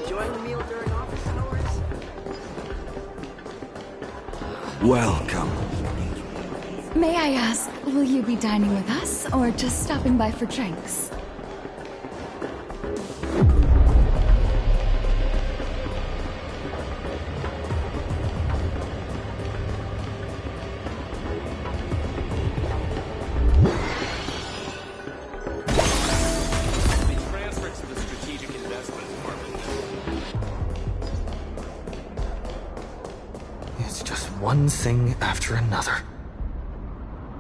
Enjoying a meal during office hours? Welcome. May I ask, will you be dining with us, or just stopping by for drinks? Be transferred to the Strategic Investment Department. It's just one thing after another.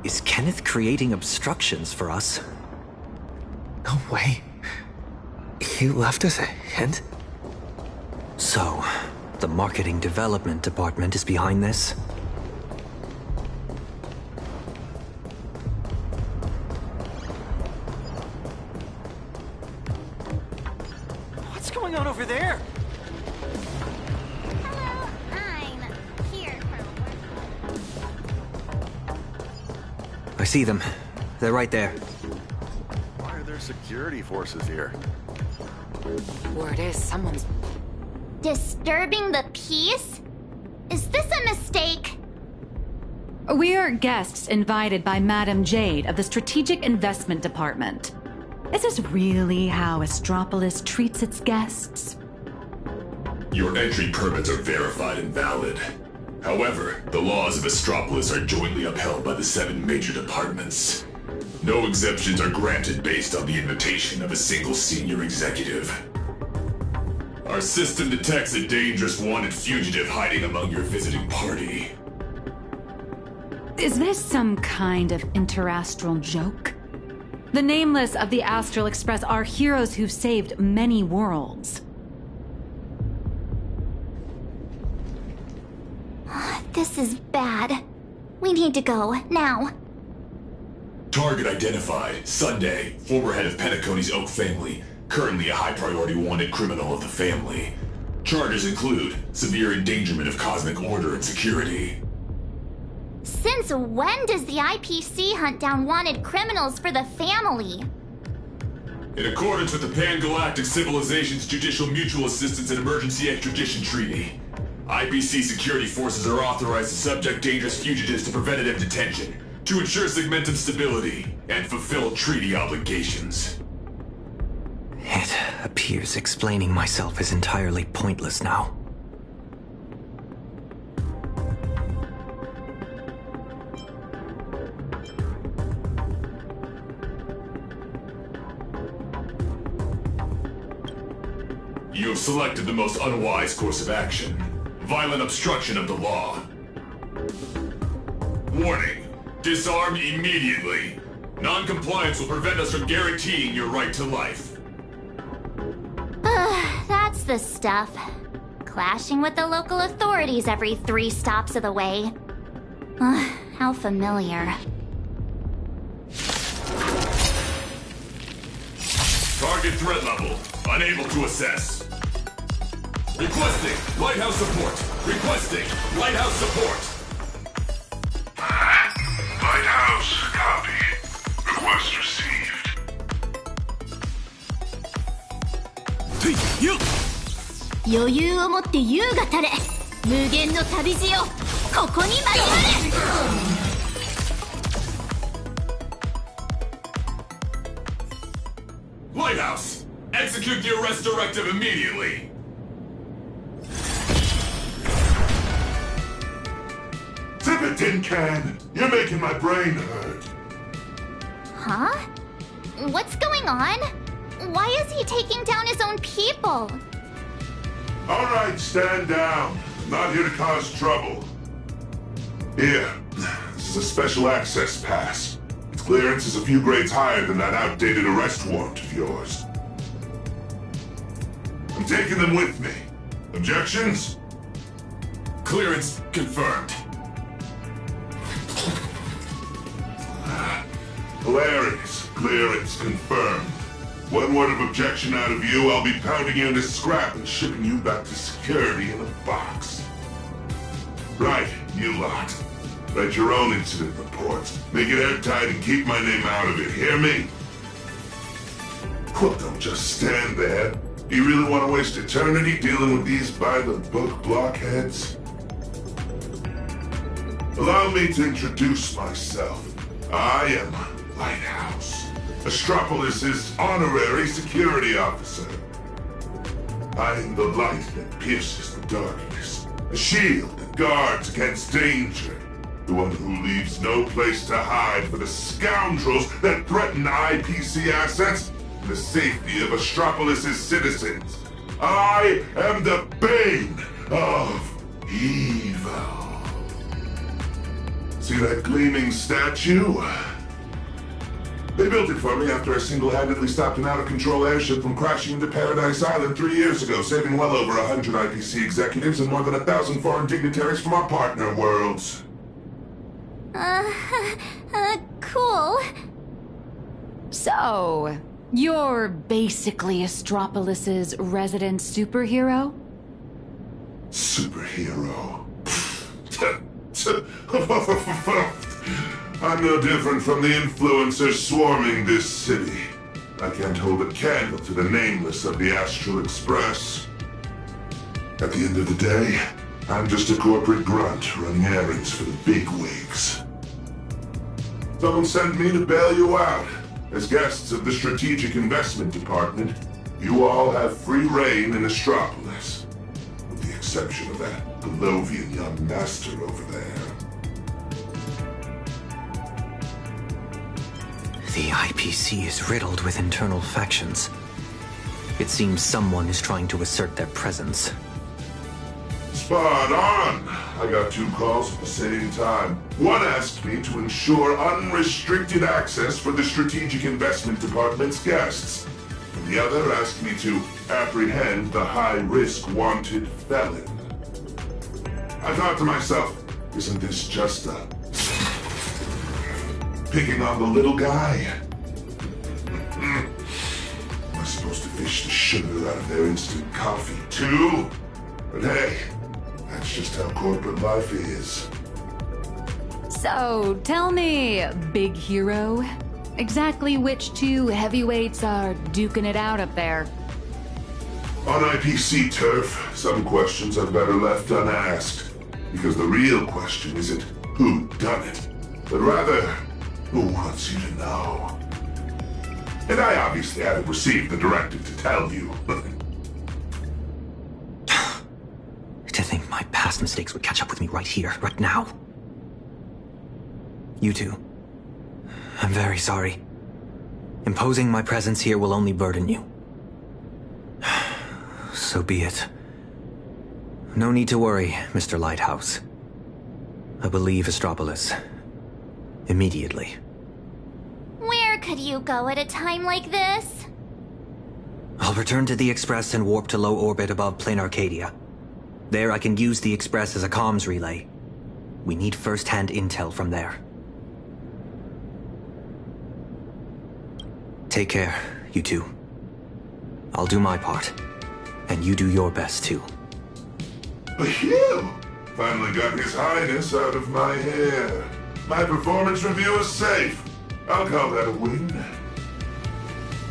Is Kenneth creating obstructions for us? No way. He left us a hint? So, the Marketing Development Department is behind this? What's going on over there? Hello, I'm here for work. I see them. They're right there. Why are there security forces here? Word is someone's... Disturbing the peace? Is this a mistake? We are guests invited by Madam Jade of the Strategic Investment Department. Is this really how Astropolis treats its guests? Your entry permits are verified and valid. However, the laws of Astropolis are jointly upheld by the 7 major departments. No exemptions are granted based on the invitation of a single senior executive. Our system detects a dangerous wanted fugitive hiding among your visiting party. Is this some kind of interastral joke? The Nameless of the Astral Express are heroes who've saved many worlds. This is bad. We need to go, now. Target identified. Sunday, former head of Penacony's Oak family. Currently a high-priority wanted criminal of the family. Charges include severe endangerment of cosmic order and security. Since when does the IPC hunt down wanted criminals for the family? In accordance with the Pan-Galactic Civilization's Judicial Mutual Assistance and Emergency Extradition Treaty, IPC security forces are authorized to subject dangerous fugitives to preventative detention, to ensure segmentum stability, and fulfill treaty obligations. It appears explaining myself is entirely pointless now. You have selected the most unwise course of action. Violent obstruction of the law. Warning. Disarm immediately. Non-compliance will prevent us from guaranteeing your right to life. That's the stuff. Clashing with the local authorities every 3 stops of the way. How familiar. Target threat level. Unable to assess. Requesting lighthouse support. Requesting lighthouse support. Lighthouse, copy. Request received. You! 余裕を持って優が垂れ。無限の旅路よ。ここに参れ。Lighthouse! Execute the arrest directive immediately! Zip it, tin can! You're making my brain hurt. Huh? What's going on? Why is he taking down his own people? All right, stand down. I'm not here to cause trouble. Here, this is a special access pass. Its clearance is a few grades higher than that outdated arrest warrant of yours. I'm taking them with me. Objections? Clearance confirmed. Hilarious. Clearance confirmed. One word of objection out of you, I'll be pounding you into scrap and shipping you back to security in a box. Right, you lot. Write your own incident reports. Make it airtight and keep my name out of it, hear me? Well, don't just stand there. Do you really want to waste eternity dealing with these by-the-book blockheads? Allow me to introduce myself. I am Lighthouse, Astropolis' honorary security officer. I am the light that pierces the darkness, a shield that guards against danger, the one who leaves no place to hide for the scoundrels that threaten IPC assets and the safety of Astropolis' citizens. I am the bane of evil. See that gleaming statue? They built it for me after I single-handedly stopped an out-of-control airship from crashing into Paradise Island 3 years ago, saving well over 100 IPC executives and more than 1,000 foreign dignitaries from our partner worlds. Cool. So, you're basically Astropolis' resident superhero? Superhero? I'm no different from the influencers swarming this city. I can't hold a candle to the nameless of the Astral Express. At the end of the day, I'm just a corporate grunt running errands for the bigwigs. Someone sent me to bail you out. As guests of the Strategic Investment Department, you all have free reign in Astropolis. With the exception of that Palovian young master over there. The IPC is riddled with internal factions. It seems someone is trying to assert their presence. Spot on! I got 2 calls at the same time. One asked me to ensure unrestricted access for the Strategic Investment Department's guests. And the other asked me to apprehend the high-risk wanted felon. I thought to myself, isn't this just a... picking on the little guy? Am I supposed to fish the sugar out of their instant coffee, too? But hey, that's just how corporate life is. So, tell me, big hero, exactly which 2 heavyweights are duking it out up there? On IPC turf, some questions are better left unasked. Because the real question isn't who done it, but rather, who wants you to know? And I obviously haven't received the directive to tell you. To think my past mistakes would catch up with me right here, right now. You two. I'm very sorry. Imposing my presence here will only burden you. So be it. No need to worry, Mr. Lighthouse. I will leave Astropolis. Immediately. Where could you go at a time like this? I'll return to the Express and warp to low orbit above Plain Arcadia. There I can use the Express as a comms relay. We need first-hand intel from there. Take care, you two. I'll do my part. And you do your best, too. Phew! Finally got His Highness out of my hair. My performance review is safe. I'll call that a win.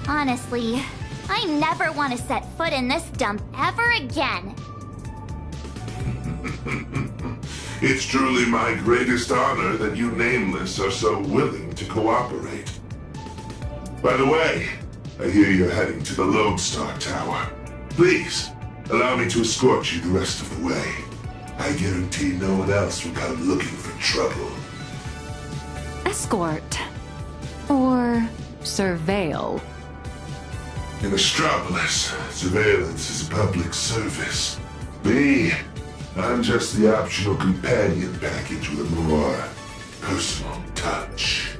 Honestly, I never want to set foot in this dump ever again. It's truly my greatest honor that you Nameless are so willing to cooperate. By the way, I hear you're heading to the Lodestar Tower. Please, allow me to escort you the rest of the way. I guarantee no one else will come looking for trouble. Escort. Or surveil. In Astropolis, surveillance is a public service. Me, I'm just the optional companion package with a more personal touch.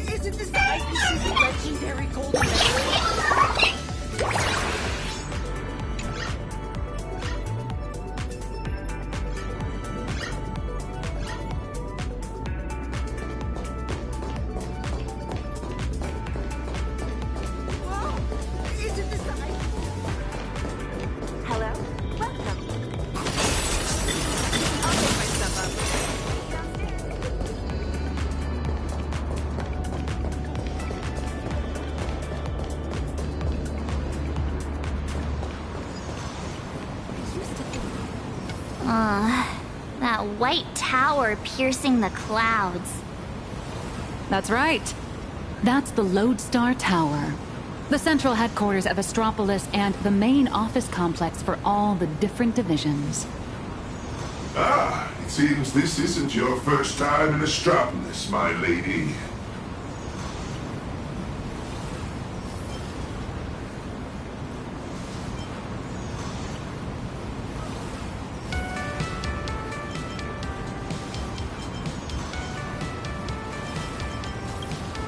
Isn't this the IPC's legendary golden white tower piercing the clouds. That's right. That's the Lodestar Tower. The central headquarters of Astropolis and the main office complex for all the different divisions. Ah, it seems this isn't your first time in Astropolis, my lady.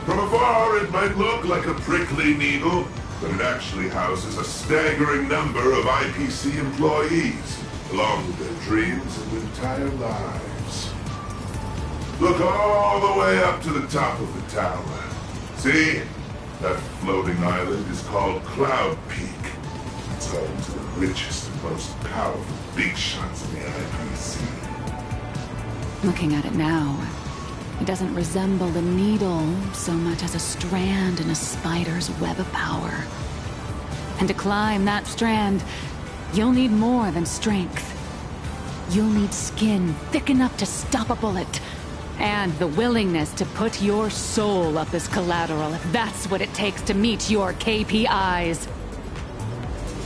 From afar, it might look like a prickly needle, but it actually houses a staggering number of IPC employees, along with their dreams and entire lives. Look all the way up to the top of the tower. See? That floating island is called Cloud Peak. It's home to the richest and most powerful big shots in the IPC. Looking at it now, it doesn't resemble a needle so much as a strand in a spider's web of power. And to climb that strand, you'll need more than strength. You'll need skin thick enough to stop a bullet, and the willingness to put your soul up as collateral if that's what it takes to meet your KPIs.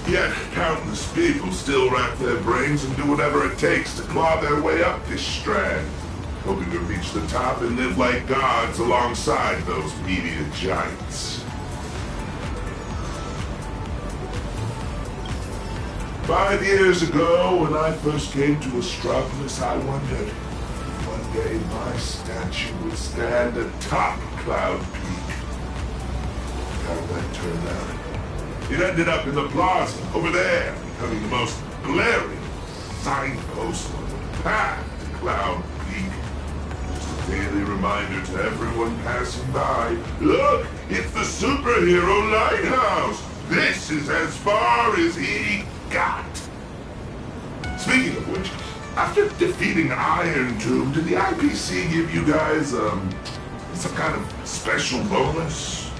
Yet countless people still rack their brains and do whatever it takes to claw their way up this strand, hoping to reach the top and live like gods alongside those media giants. 5 years ago, when I first came to Astropolis, I wondered if one day my statue would stand atop Cloud Peak. How that turned out? It ended up in the plaza, over there, becoming the most glaring signpost on the path to Cloud Peak. Just a daily reminder to everyone passing by, look, it's the superhero lighthouse! This is as far as he got. Speaking of which, after defeating Iron Tomb, did the IPC give you guys, some kind of special bonus?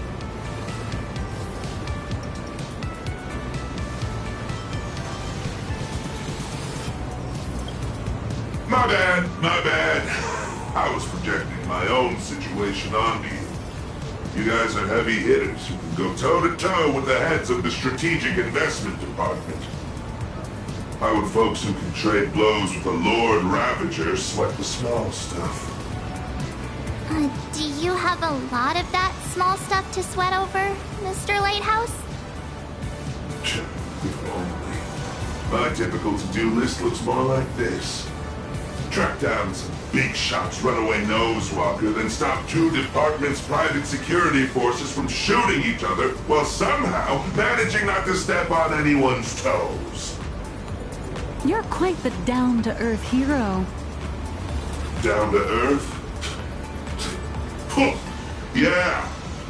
My bad. I was projecting my own situation onto you. You guys are heavy hitters who can go toe-to-toe with the heads of the Strategic Investment Department. How would folks who can trade blows with the Lord Ravager sweat the small stuff? Do you have a lot of that small stuff to sweat over, Mr. Lighthouse? If only. My typical to-do list looks more like this. Track down some big shots runaway nosewalker, then stop 2 departments' private security forces from shooting each other while somehow managing not to step on anyone's toes. You're quite the down-to-earth hero. Down to earth? Yeah.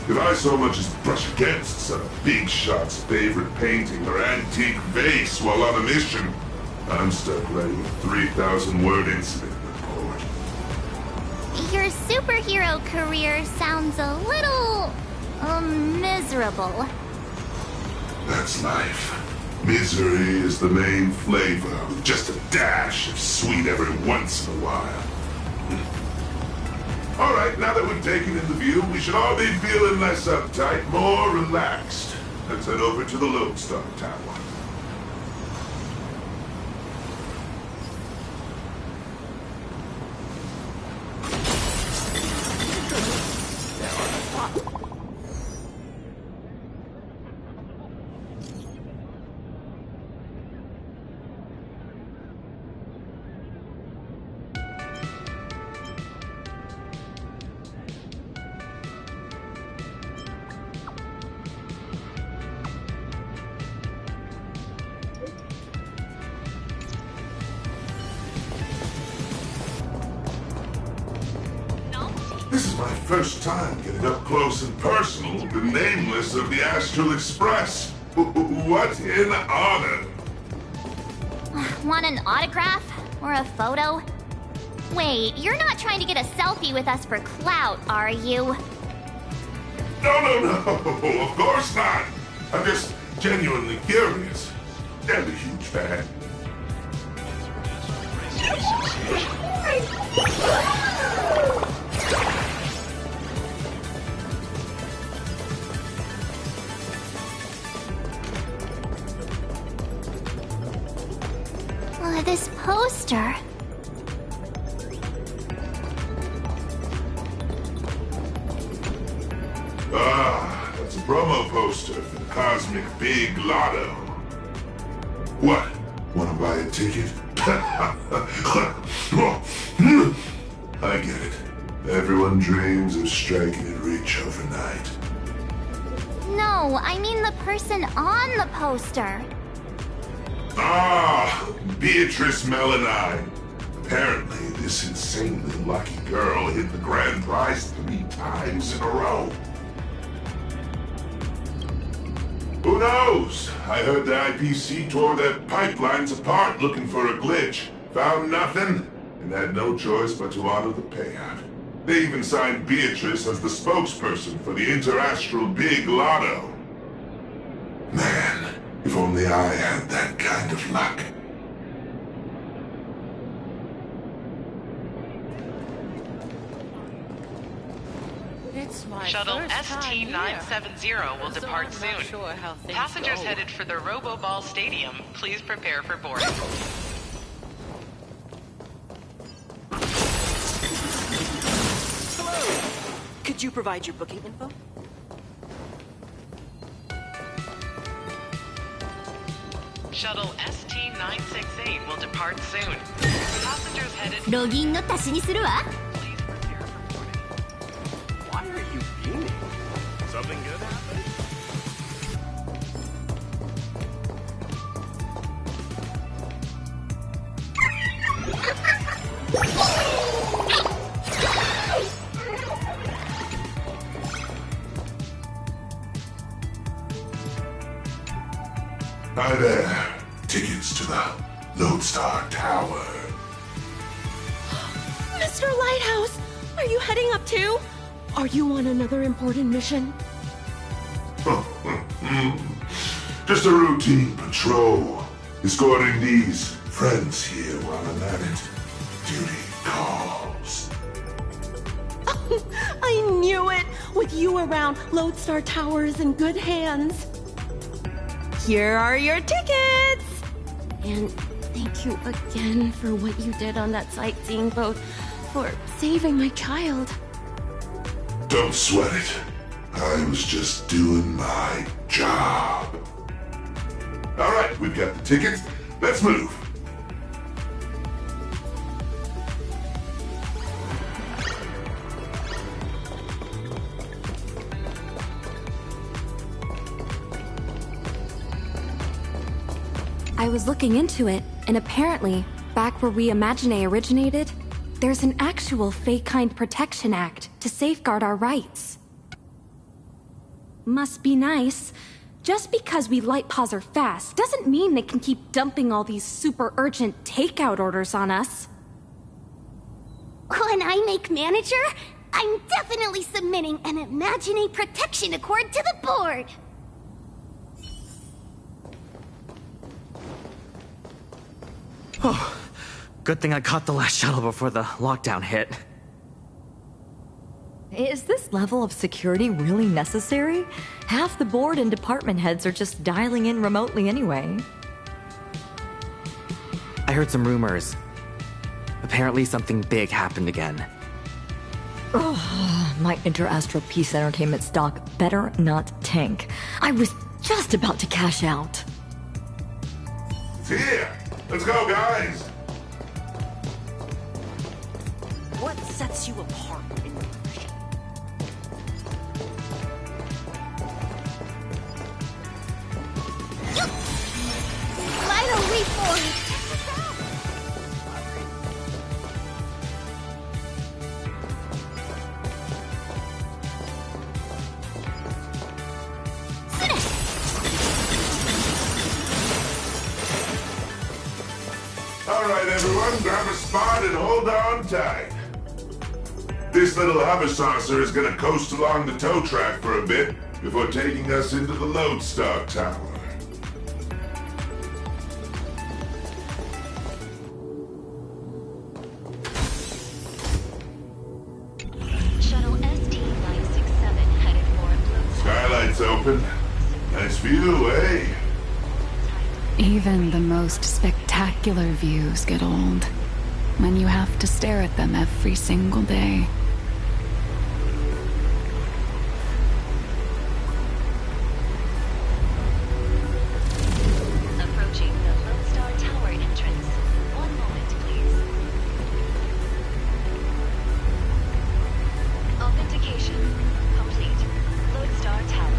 If I so much as brush against some big shot's favorite painting or antique vase while on a mission, I'm stuck writing a 3,000-word incident report. Your superhero career sounds a little... miserable. That's life. Misery is the main flavor, with just a dash of sweet every once in a while. Alright, now that we've taken in the view, we should all be feeling less uptight, more relaxed. Let's head over to the Lodestar Tower. This is my first time getting up close and personal with the nameless of the Astral Express. What an honor! Want an autograph? Or a photo? Wait, you're not trying to get a selfie with us for clout, are you? No, of course not! I'm just genuinely curious. And a huge fan. This poster. Ah, that's a promo poster for the Cosmic Big Lotto. What? Wanna buy a ticket? I get it. Everyone dreams of striking it rich overnight. No, I mean the person on the poster. Ah, Beatrice Melanine. Apparently, this insanely lucky girl hit the grand prize 3 times in a row. Who knows? I heard the IPC tore their pipelines apart looking for a glitch, found nothing, and had no choice but to honor the payout. They even signed Beatrice as the spokesperson for the Interastral Big Lotto. Man, if only I had that kind of luck. It's my Shuttle first time ST-970 will here, so depart I'm soon. not sure how things Passengers go. headed for the Robo-Ball Stadium, please prepare for boarding. Hello. Could you provide your booking info? Shuttle ST-968 will depart soon. Passengers headed... ロギンの足しにするわ。 Please prepare for boarding. Why are you beaming? Something good happened? Hi there. Tickets to the Lodestar Tower. Mr. Lighthouse, are you heading up too? Are you on another important mission? Just a routine patrol. Escorting these friends here while I'm at it. Duty calls. I knew it! With you around, Lodestar Tower is in good hands. Here are your tickets! And thank you again for what you did on that sightseeing boat, for saving my child. Don't sweat it. I was just doing my job. All right, we've got the tickets. Let's move. I was looking into it, and apparently, back where We Imagine originated, there's an actual Fey-Kind Protection Act to safeguard our rights. Must be nice. Just because we light paws are fast doesn't mean they can keep dumping all these super urgent takeout orders on us. When I make manager, I'm definitely submitting an Imagine Protection Accord to the board. Oh, good thing I caught the last shuttle before the lockdown hit. Is this level of security really necessary? Half the board and department heads are just dialing in remotely anyway. I heard some rumors. Apparently something big happened again. Oh, my Interastral Peace Entertainment stock better not tank. I was just about to cash out. It's here. Let's go, guys. What sets you apart in your mission? Vital reform. All right, everyone, grab a spot and hold on tight. This little hover saucer is gonna coast along the tow track for a bit before taking us into the Lodestar Tower. open. Nice view, eh? Even the most spectacular views get old when you have to stare at them every single day. Approaching the Lodestar Tower entrance. 1 moment, please. Authentication complete. Lodestar Tower.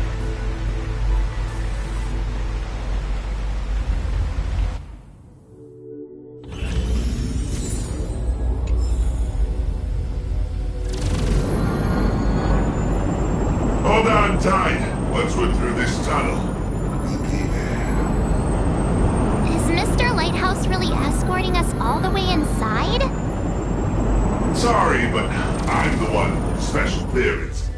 Hold on tight. Once we're through this tunnel, we'll be there. Is Mr. Lighthouse really escorting us all the way inside? Sorry, but I'm the one with special clearance.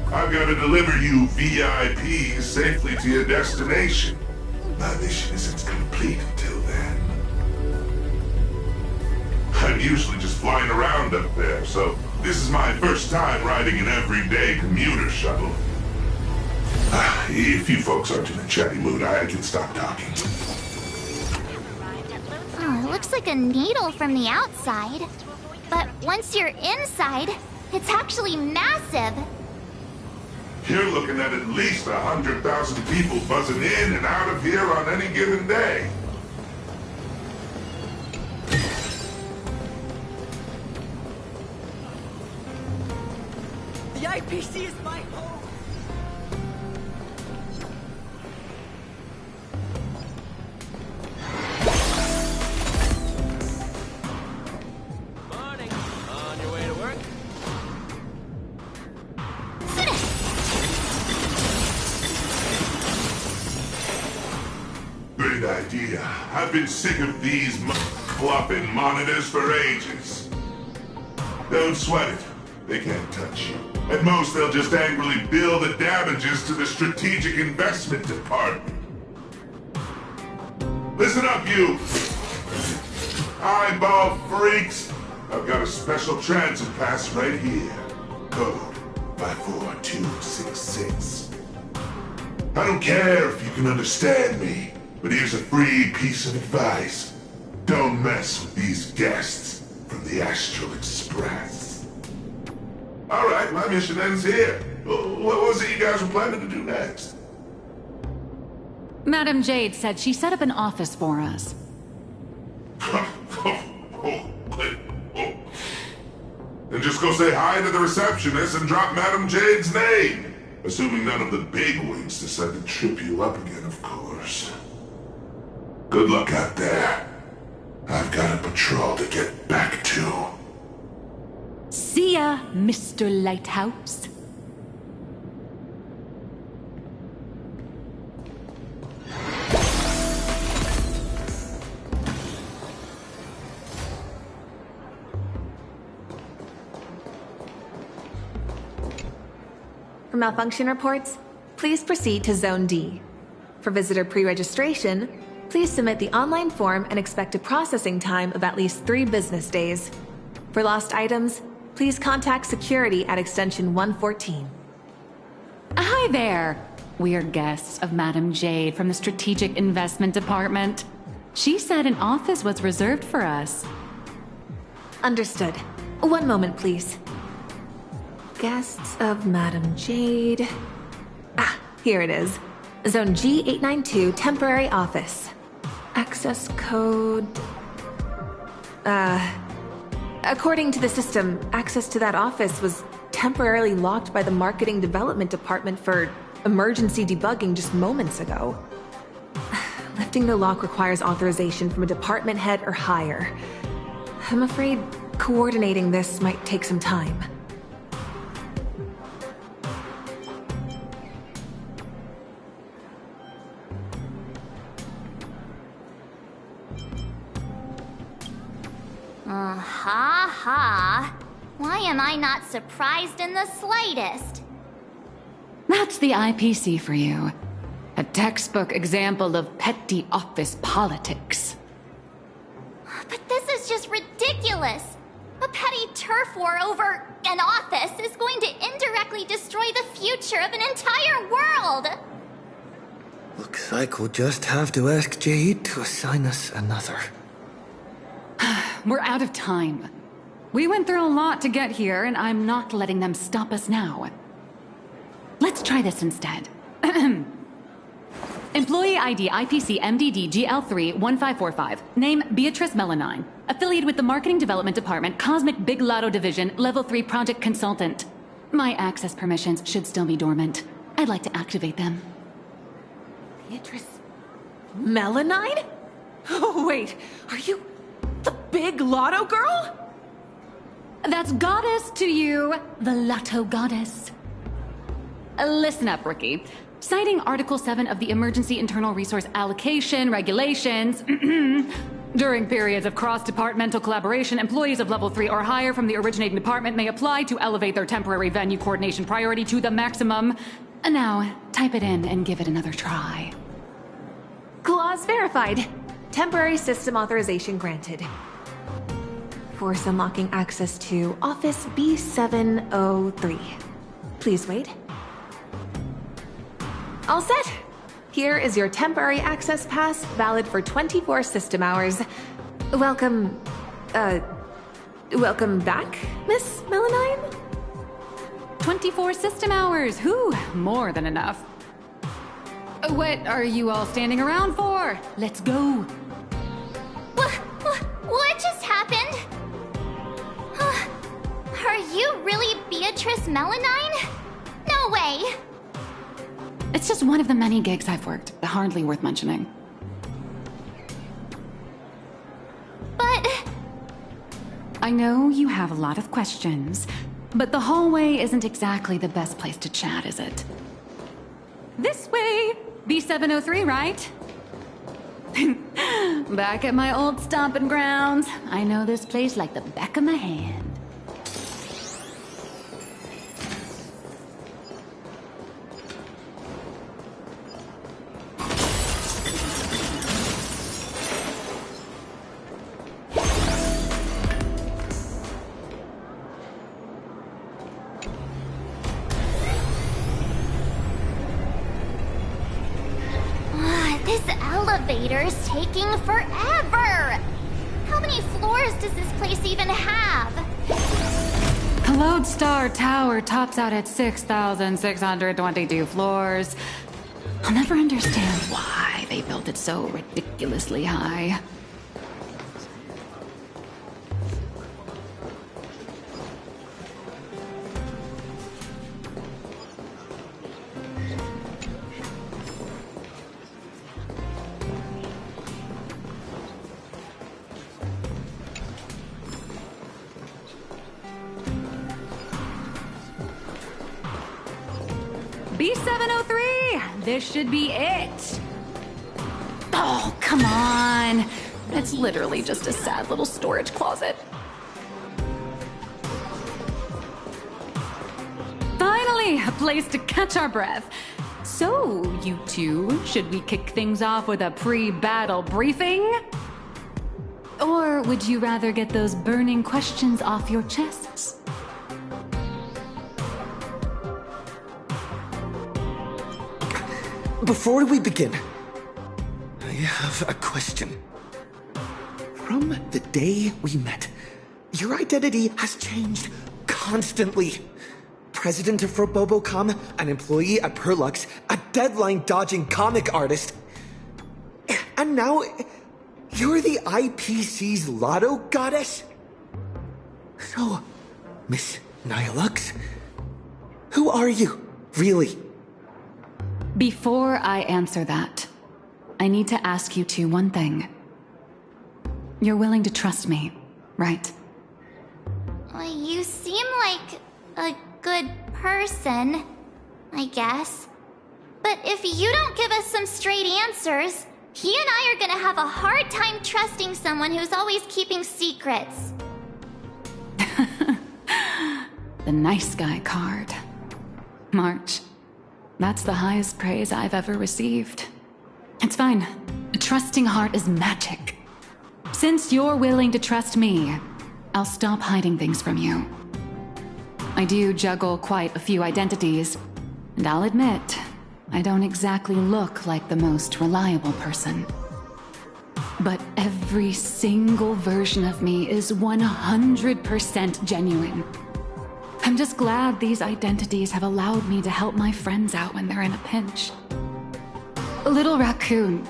I've got to deliver you VIPs safely to your destination. My mission isn't complete until then. I'm usually just flying around up there, so this is my first time riding an everyday commuter shuttle. If you folks aren't in a chatty mood, I can stop talking. Oh, it looks like a needle from the outside. But once you're inside, it's actually massive. You're looking at least 100,000 people buzzing in and out of here on any given day. The IPC is my home! Morning. On your way to work? Great idea. I've been sick of these flopping monitors for ages. Don't sweat it. They can't touch you. At most, they'll just angrily bill the damages to the Strategic Investment Department. Listen up, you! Eyeball freaks! I've got a special transit pass right here. Code 54266. I don't care if you can understand me, but here's a free piece of advice. Don't mess with these guests from the Astral Express. Alright, my mission ends here. What was it you guys were planning to do next? Madam Jade said she set up an office for us. Then just go say hi to the receptionist and drop Madam Jade's name. Assuming none of the bigwigs decide to trip you up again, of course. Good luck out there. I've got a patrol to get back to. See ya, Mr. Lighthouse. For malfunction reports, please proceed to Zone D. For visitor pre-registration, please submit the online form and expect a processing time of at least 3 business days. For lost items, please contact security at extension 114. Hi there. We're guests of Madam Jade from the Strategic Investment Department. She said an office was reserved for us. Understood. 1 moment, please. Guests of Madam Jade. Ah, here it is. Zone G892, temporary office. Access code... According to the system, access to that office was temporarily locked by the Marketing Development Department for emergency debugging just moments ago. Lifting the lock requires authorization from a department head or higher. I'm afraid coordinating this might take some time. Ha. Why am I not surprised in the slightest? That's the IPC for you. A textbook example of petty office politics. But this is just ridiculous. A petty turf war over an office is going to indirectly destroy the future of an entire world! Looks like we'll just have to ask Jade to assign us another. We're out of time. We went through a lot to get here, and I'm not letting them stop us now. Let's try this instead. Employee ID IPC MDD GL3 1545. Name Beatrice Melanine. Affiliated with the Marketing Development Department, Cosmic Big Lotto Division, Level 3 Project Consultant. My access permissions should still be dormant. I'd like to activate them. Beatrice Melanine? Oh, wait, are you the Big Lotto girl? That's goddess to you, the Lotto goddess. Listen up, Rookie. Citing Article 7 of the Emergency Internal Resource Allocation Regulations, during periods of cross-departmental collaboration, employees of Level 3 or higher from the originating department may apply to elevate their temporary venue coordination priority to the maximum. Now, type it in and give it another try. Clause verified. Temporary system authorization granted. Force unlocking access to Office B703. Please wait. All set. Here is your temporary access pass, valid for 24 system hours. Welcome back, Miss Melanine? 24 system hours! Whew, more than enough. What are you all standing around for? Let's go. What just happened? Are you really Beatrice Melanine? No way! It's just one of the many gigs I've worked. Hardly worth mentioning. But... I know you have a lot of questions, but the hallway isn't exactly the best place to chat, is it? This way! B703, right? Back at my old stomping grounds. I know this place like the back of my hand. Elevator's taking forever! How many floors does this place even have? The Lodestar Tower tops out at 6,622 floors. I'll never understand why they built it so ridiculously high. B703! This should be it! Oh, come on! It's literally just a sad little storage closet. Finally, a place to catch our breath. So, you two, should we kick things off with a pre-battle briefing? Or would you rather get those burning questions off your chests? Before we begin, I have a question. From the day we met, your identity has changed constantly. President of Robobocom, an employee at Perlux, a deadline-dodging comic artist. And now, you're the IPC's Lotto goddess? So, Miss Nihilux, who are you, really? Before I answer that, I need to ask you two one thing. You're willing to trust me, right? You seem like a good person, I guess. But if you don't give us some straight answers, he and I are gonna have a hard time trusting someone who's always keeping secrets. The nice guy card. March. That's the highest praise I've ever received. It's fine. A trusting heart is magic. Since you're willing to trust me, I'll stop hiding things from you. I do juggle quite a few identities, And I'll admit, I don't exactly look like the most reliable person. But every single version of me is 100% genuine. I'm just glad these identities have allowed me to help my friends out when they're in a pinch. Little Raccoon,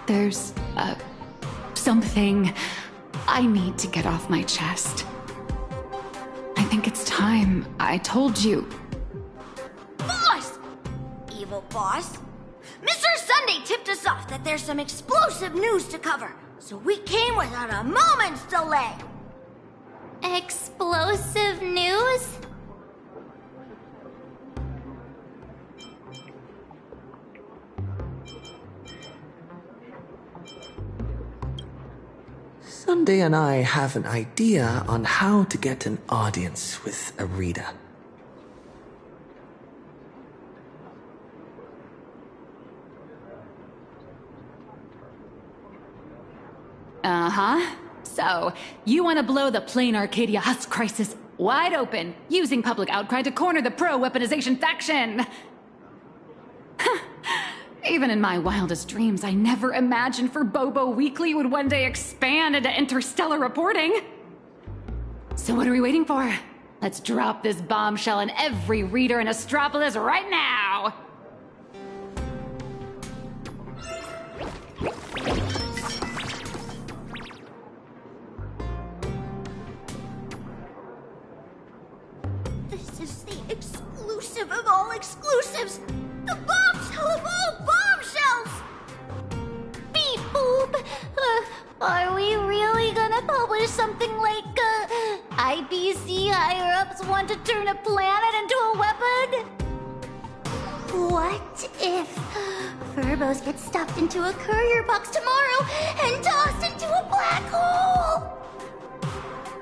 there's, something I need to get off my chest. I think it's time I told you. Boss! Evil boss. Mr. Sunday tipped us off that there's some explosive news to cover, so we came without a moment's delay. Explosive news? Sunday and I have an idea on how to get an audience with a reader. Uh-huh. So, you want to blow the plain Arcadia Husk crisis wide open, using public outcry to corner the pro-weaponization faction! Even in my wildest dreams, I never imagined Bobo Weekly would one day expand into interstellar reporting. So what are we waiting for? Let's drop this bombshell on every reader in Astropolis right now! This is the exclusive of all exclusives! The bombshell of all bombshells! Beep boop! Are we really gonna publish something like, IPC higher-ups want to turn a planet into a weapon? What if Furbos get stuffed into a courier box tomorrow and tossed into a black hole?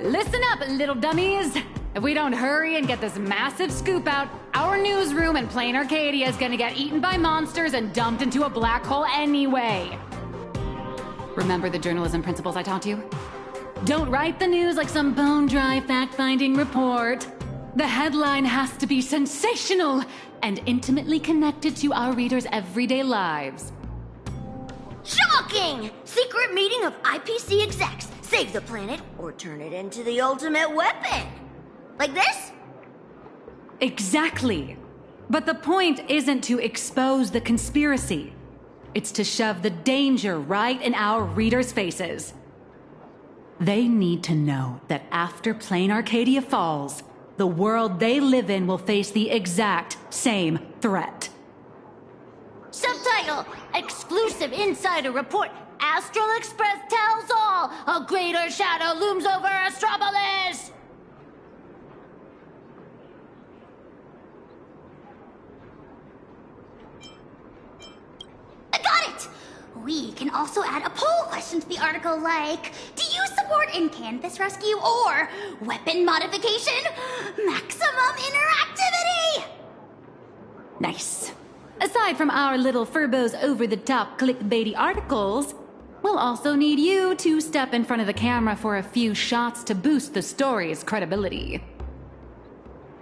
Listen up, little dummies! If we don't hurry and get this massive scoop out, our newsroom in plain Arcadia is gonna get eaten by monsters and dumped into a black hole anyway. Remember the journalism principles I taught you? Don't write the news like some bone-dry fact-finding report. The headline has to be sensational and intimately connected to our readers' everyday lives. Shocking! Secret meeting of IPC execs. Save the planet or turn it into the ultimate weapon. Like this? Exactly. But the point isn't to expose the conspiracy. It's to shove the danger right in our readers' faces. They need to know that after plain Arcadia falls, the world they live in will face the exact same threat. Subtitle: Exclusive Insider Report. Astral Express tells all. A greater shadow looms over Astropolis. I got it! We can also add a poll question to the article like, do you support in-canvas rescue or weapon modification? Maximum interactivity! Nice. Aside from our little Furbos over-the-top clickbaity articles, we'll also need you to step in front of the camera for a few shots to boost the story's credibility.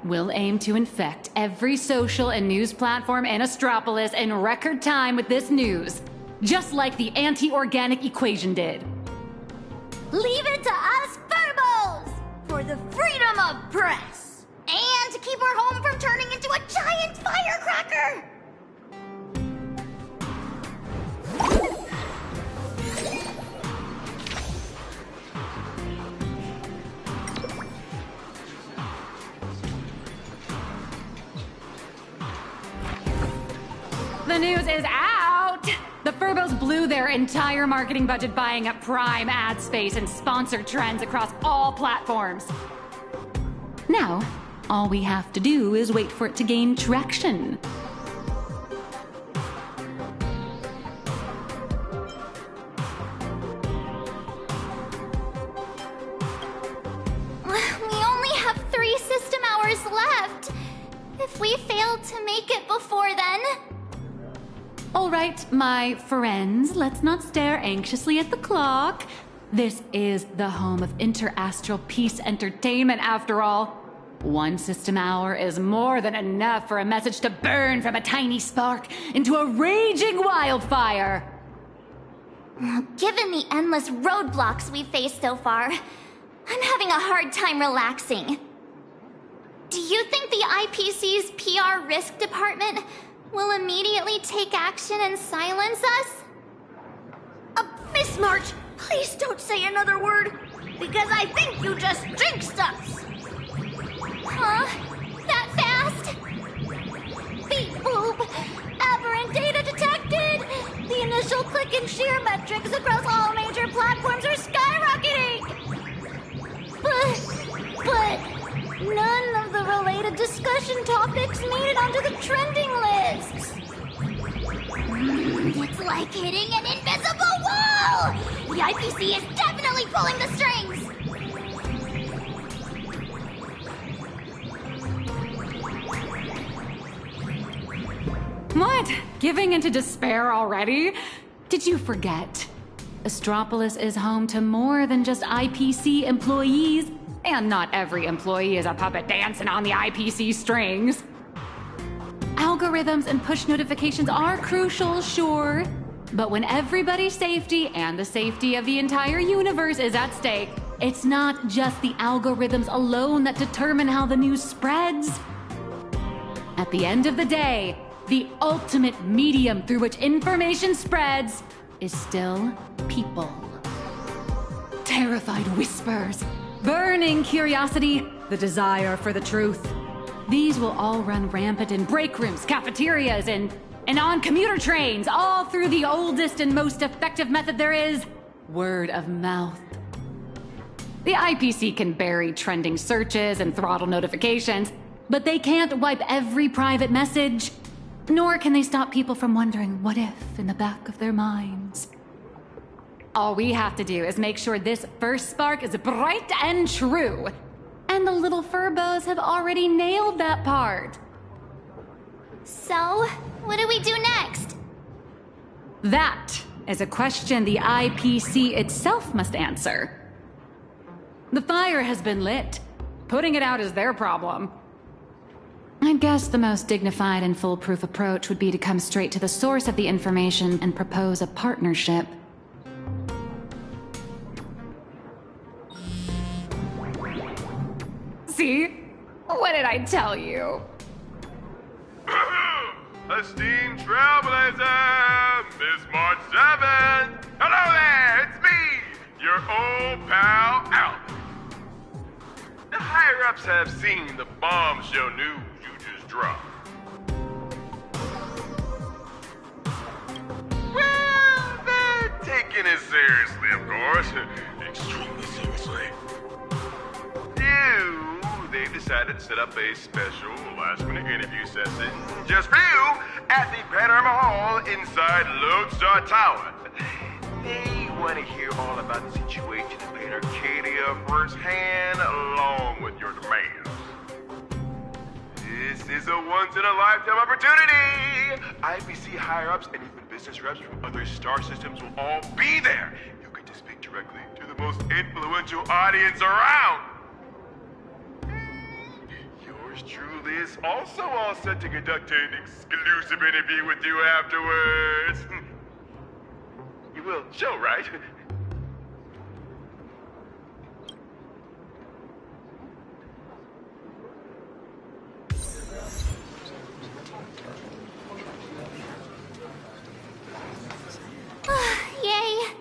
We'll aim to infect every social and news platform in Astropolis in record time with this news, just like the anti-organic equation did. Leave it to us Furbos for the freedom of press. And to keep our home from turning into a giant firecracker! The news is out! The Furbos blew their entire marketing budget buying up prime ad space and sponsored trends across all platforms. Now, all we have to do is wait for it to gain traction. We only have 3 system hours left. If we fail to make it before then... All right, my friends, let's not stare anxiously at the clock. This is the home of interastral peace entertainment, after all. One system hour is more than enough for a message to burn from a tiny spark into a raging wildfire. Given the endless roadblocks we've faced so far, I'm having a hard time relaxing. Do you think the IPC's PR risk department will immediately take action and silence us? Miss March, please don't say another word, because I think you just jinxed us! Huh? That fast? Beep boop! Aberrant data detected! The initial click and share metrics across all major platforms are skyrocketing! But none of the related discussion topics made it onto the trending lists! It's like hitting an invisible wall! The IPC is definitely pulling the strings! What? Giving into despair already? Did you forget? Astropolis is home to more than just IPC employees, and not every employee is a puppet dancing on the IPC strings. Algorithms and push notifications are crucial, sure, but when everybody's safety and the safety of the entire universe is at stake, it's not just the algorithms alone that determine how the news spreads. At the end of the day, the ultimate medium through which information spreads is still people. Terrified whispers, burning curiosity, the desire for the truth. These will all run rampant in break rooms, cafeterias, and on commuter trains, all through the oldest and most effective method there is, word of mouth. The IPC can bury trending searches and throttle notifications, but they can't wipe every private message. Nor can they stop people from wondering what if in the back of their minds. All we have to do is make sure this first spark is bright and true. And the little furbos have already nailed that part. So, what do we do next? That is a question the IPC itself must answer. The fire has been lit. Putting it out is their problem. I guess the most dignified and foolproof approach would be to come straight to the source of the information and propose a partnership. See? What did I tell you? Esteemed Trailblazer, Miss March 7. Hello there, it's me, your old pal, Albert. The higher-ups have seen the bombshell news you just dropped. Well, they're taking it seriously, of course. Extremely seriously. They've decided to set up a special last-minute interview session just for you at the Panorama Hall inside Lodestar Tower. They want to hear all about the situation in Pain Arcadia firsthand, along with your demands. This is a once-in-a-lifetime opportunity! IPC higher-ups and even business reps from other star systems will all be there. You get to speak directly to the most influential audience around. Yours truly is also all set to conduct an exclusive interview with you afterwards. You will show, right? Yay!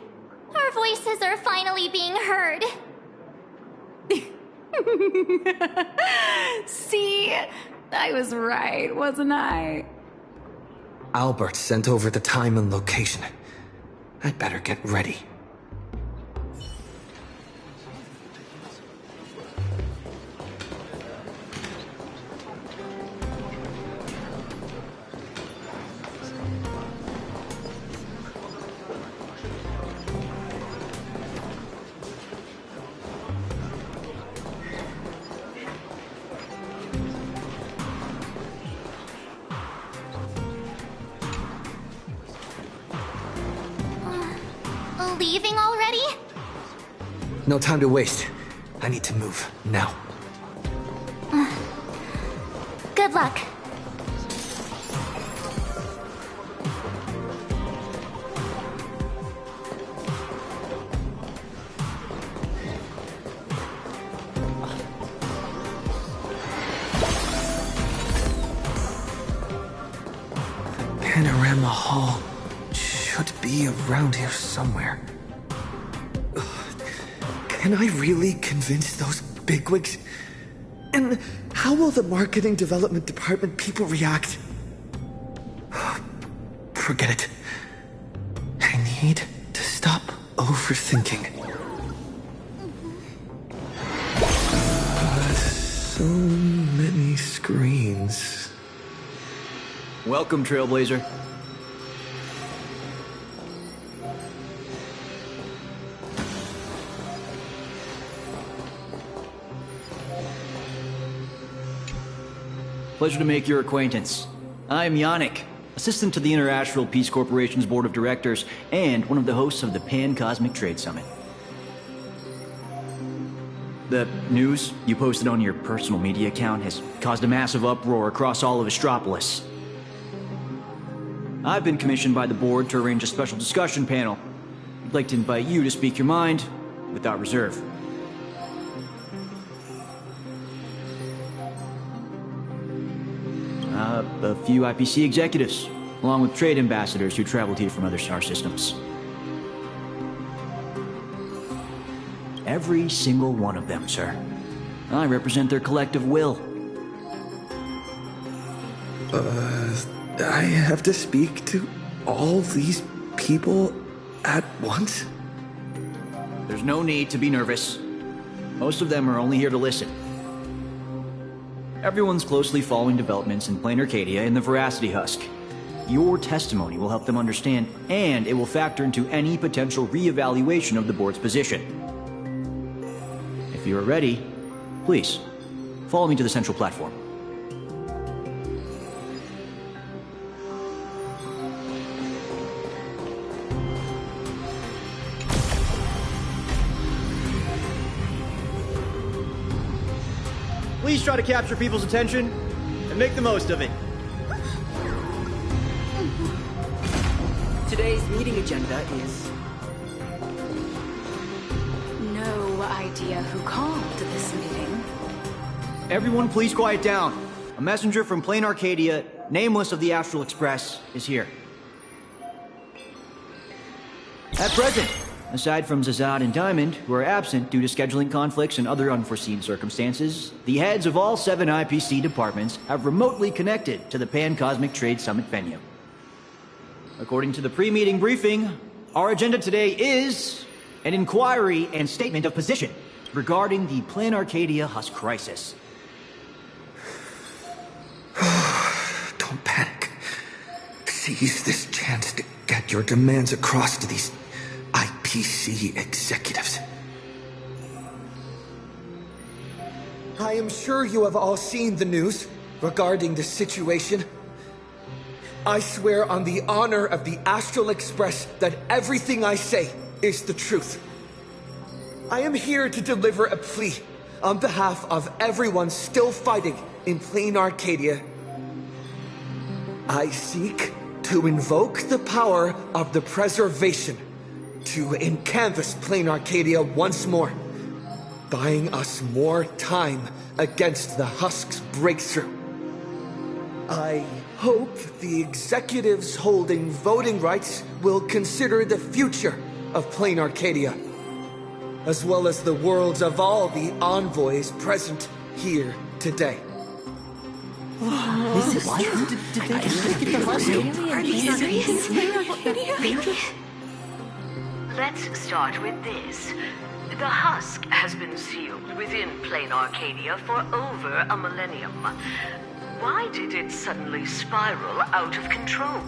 Our voices are finally being heard. See? I was right, wasn't I? Albert sent over the time and location. I'd better get ready. Leaving already? No time to waste. I need to move, now. Good luck. Panorama Hall should be around here somewhere. Can I really convince those bigwigs? And how will the marketing development department people react? Forget it. I need to stop overthinking. So many screens. Welcome, Trailblazer. Pleasure to make your acquaintance. I'm Yannick, assistant to the Interastral Peace Corporation's board of directors, and one of the hosts of the Pan-Cosmic Trade Summit. The news you posted on your personal media account has caused a massive uproar across all of Astropolis. I've been commissioned by the board to arrange a special discussion panel. I'd like to invite you to speak your mind without reserve. A few IPC executives, along with trade ambassadors who traveled here from other star systems. Every single one of them, sir. I represent their collective will. I have to speak to all these people at once? There's no need to be nervous. Most of them are only here to listen. Everyone's closely following developments in Plain Arcadia and the Veracity Husk. Your testimony will help them understand, and it will factor into any potential re-evaluation of the board's position. If you are ready, please, follow me to the central platform. Please try to capture people's attention and make the most of it. Today's meeting agenda is... No idea who called this meeting. Everyone please quiet down. A messenger from Plain Arcadia, nameless of the Astral Express, is here. At present, aside from Zazad and Diamond, who are absent due to scheduling conflicts and other unforeseen circumstances, the heads of all 7 IPC departments have remotely connected to the Pan-Cosmic Trade Summit venue. According to the pre-meeting briefing, our agenda today is an inquiry and statement of position regarding the Plain Arcadia Husk crisis. Don't panic. Seize this chance to get your demands across to these IPC executives. I am sure you have all seen the news regarding the situation. I swear on the honor of the Astral Express that everything I say is the truth. I am here to deliver a plea on behalf of everyone still fighting in Plain Arcadia. I seek to invoke the power of the preservation to encanvas Plain Arcadia once more, buying us more time against the Husk's breakthrough. I hope the executives holding voting rights will consider the future of Plain Arcadia, as well as the worlds of all the envoys present here today. This is true. Did they just get the Husk? Are you serious? Let's start with this. The husk has been sealed within Plain Arcadia for over a millennium. Why did it suddenly spiral out of control?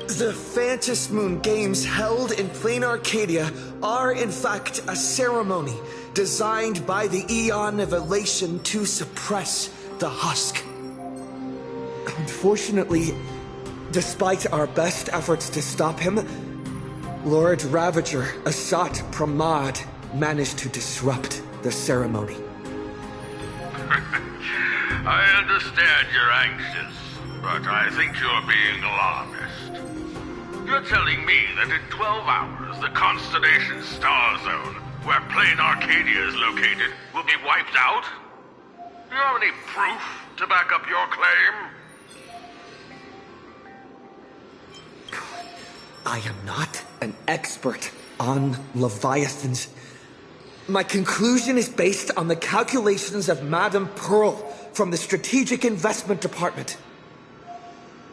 The Phantasmoon Moon Games held in Plain Arcadia are in fact a ceremony designed by the Eon of Elation to suppress the Husk. Unfortunately, despite our best efforts to stop him, Lord Ravager Asat Pramad managed to disrupt the ceremony. I understand you're anxious, but I think you're being alarmist. You're telling me that in 12 hours, the Constellation Star Zone, where Plane Arcadia is located, will be wiped out? Do you have any proof to back up your claim? I am not an expert on Leviathans. My conclusion is based on the calculations of Madame Pearl from the Strategic Investment Department.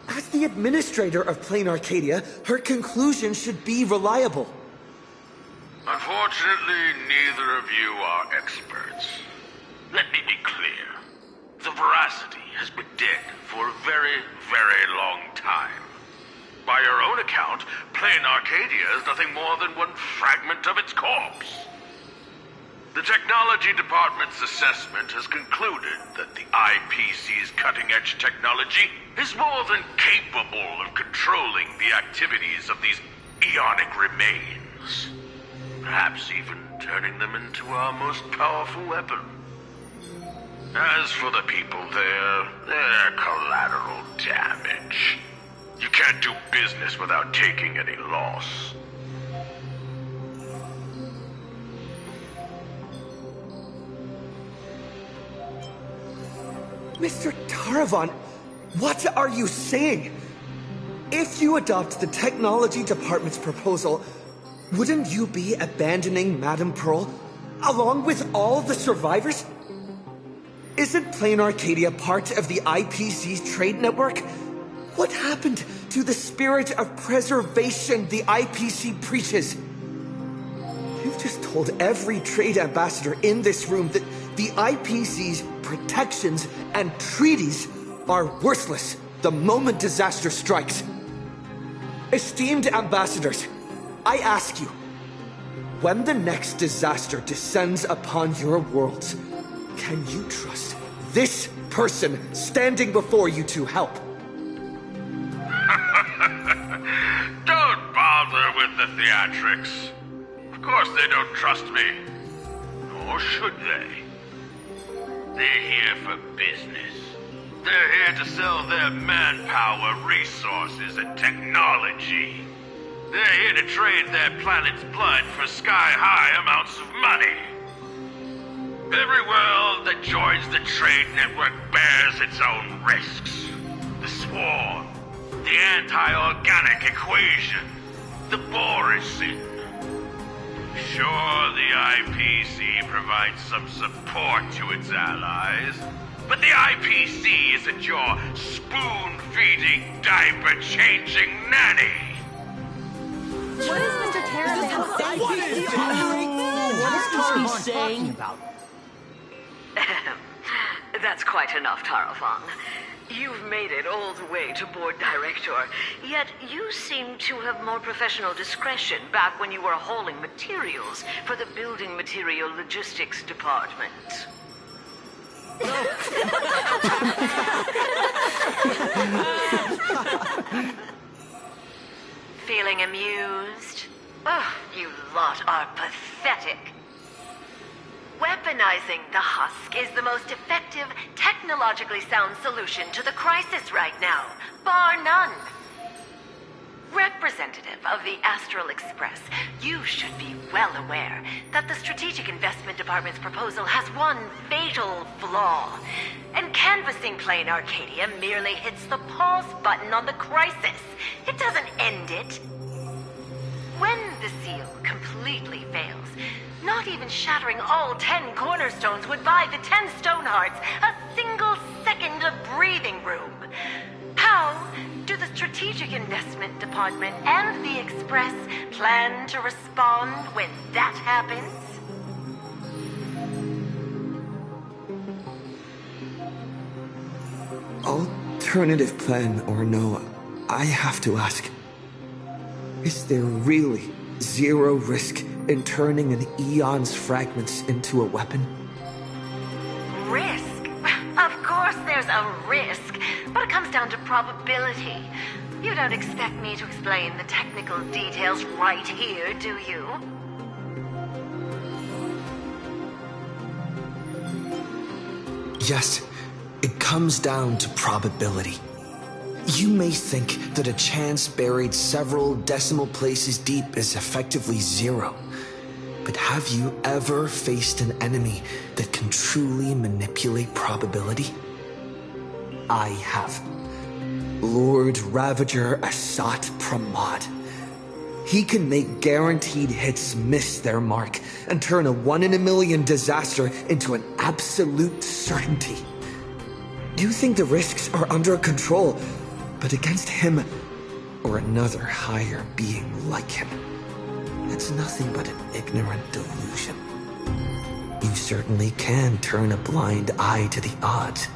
As the administrator of Plane Arcadia, her conclusion should be reliable. Unfortunately, neither of you are experts. Let me be clear. The veracity has been dead for a very, very long time. By your own account, Plane Arcadia is nothing more than one fragment of its corpse. The Technology Department's assessment has concluded that the IPC's cutting-edge technology is more than capable of controlling the activities of these eonic remains. Perhaps even turning them into our most powerful weapon. As for the people there, they're collateral damage. You can't do business without taking any loss. Mr. Taravan, what are you saying? If you adopt the Technology Department's proposal, wouldn't you be abandoning Madame Pearl, along with all the survivors? Isn't Plane Arcadia part of the IPC's trade network? What happened to the spirit of preservation the IPC preaches? You've just told every trade ambassador in this room that the IPC's protections and treaties are worthless the moment disaster strikes. Esteemed ambassadors, I ask you, when the next disaster descends upon your worlds, can you trust this person standing before you to help? Don't bother with the theatrics. Of course they don't trust me. Or should they? They're here for business. They're here to sell their manpower, resources, and technology. They're here to trade their planet's blood for sky-high amounts of money. Every world that joins the trade network bears its own risks. The swarm, the anti-organic equation, the Borisin. Sure, the IPC provides some support to its allies, but the IPC isn't your spoon-feeding, diaper-changing nanny. What is Mr. Taravan saying? What is he talking about? That's quite enough, Tarafong. You've made it all the way to board director, yet you seem to have more professional discretion back when you were hauling materials for the building material logistics department. Feeling amused? Oh, you lot are pathetic. Weaponizing the husk is the most effective, technologically sound solution to the crisis right now, bar none. Representative of the Astral Express, you should be well aware that the Strategic Investment Department's proposal has one fatal flaw. And canvassing Plane Arcadia merely hits the pause button on the crisis. It doesn't end it. When the seal completely fails, not even shattering all 10 cornerstones would buy the 10 Stonehearts a single second of breathing room. How do the Strategic Investment Department and the Express plan to respond when that happens? Alternative plan or no, I have to ask. Is there really zero risk in turning an Eon's fragments into a weapon? Risk? Of course there's a risk, but it comes down to probability. You don't expect me to explain the technical details right here, do you? Yes, it comes down to probability. You may think that a chance buried several decimal places deep is effectively zero. But have you ever faced an enemy that can truly manipulate probability? I have. Lord Ravager Asat Pramod. He can make guaranteed hits miss their mark and turn a 1 in a million disaster into an absolute certainty. You think the risks are under control, but against him or another higher being like him, that's nothing but an ignorant delusion. You certainly can turn a blind eye to the odds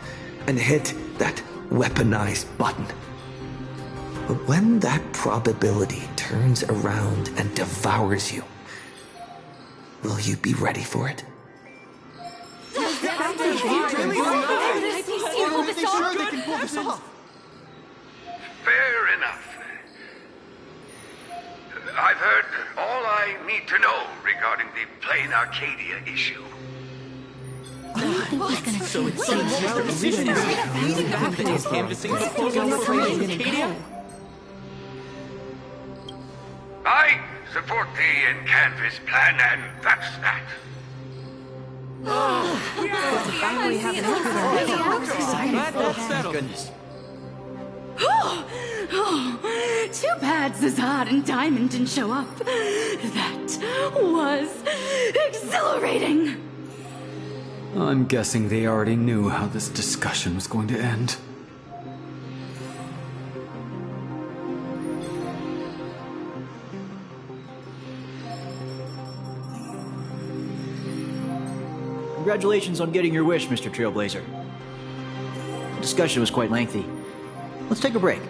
and hit that weaponized button. But when that probability turns around and devours you, will you be ready for it? Fair enough. I've heard all I need to know regarding the Plain Arcadia issue. So it seems their position is really back canvassing the Plain Arcadia. I support the in-canvas plan, and that's that. Finally have an answer. That's settled. Goodness. Too bad Zazad and Diamond didn't show up. That was exhilarating. I'm guessing they already knew how this discussion was going to end. Congratulations on getting your wish, Mr. Trailblazer. The discussion was quite lengthy. Let's take a break.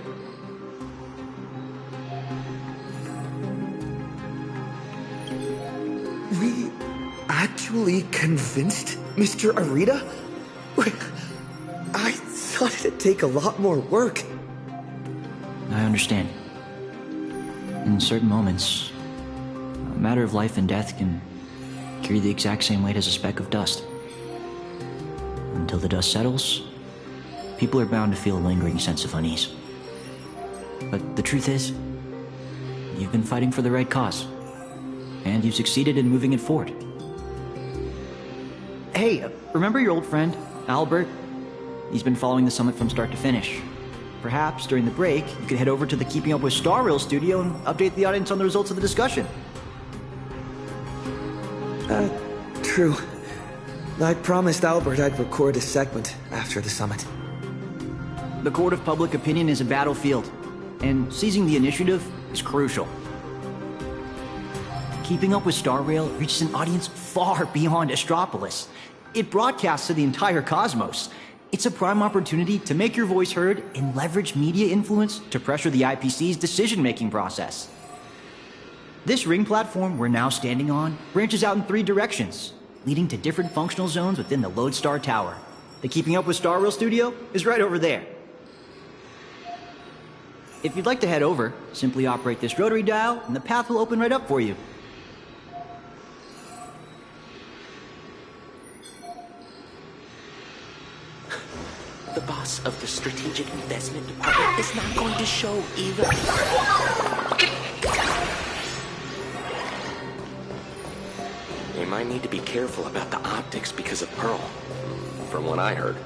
We actually convinced Mr. Arita? I thought it'd take a lot more work. I understand. In certain moments, a matter of life and death can carry the exact same weight as a speck of dust. Until the dust settles, people are bound to feel a lingering sense of unease. But the truth is, you've been fighting for the right cause, and you've succeeded in moving it forward. Hey, remember your old friend, Albert? He's been following the summit from start to finish. Perhaps during the break, you could head over to the Keeping Up with Star Rail studio and update the audience on the results of the discussion. True. I promised Albert I'd record a segment after the summit. The court of public opinion is a battlefield, and seizing the initiative is crucial. Keeping Up with Star Rail reaches an audience far beyond Astropolis. It broadcasts to the entire cosmos. It's a prime opportunity to make your voice heard and leverage media influence to pressure the IPC's decision-making process. This ring platform we're now standing on branches out in 3 directions, leading to different functional zones within the Lodestar Tower. The Keeping Up with Star Rail studio is right over there. If you'd like to head over, simply operate this rotary dial and the path will open right up for you. The boss of the Strategic Investment Department is not going to show either. They might need to be careful about the optics because of Pearl, from what I heard.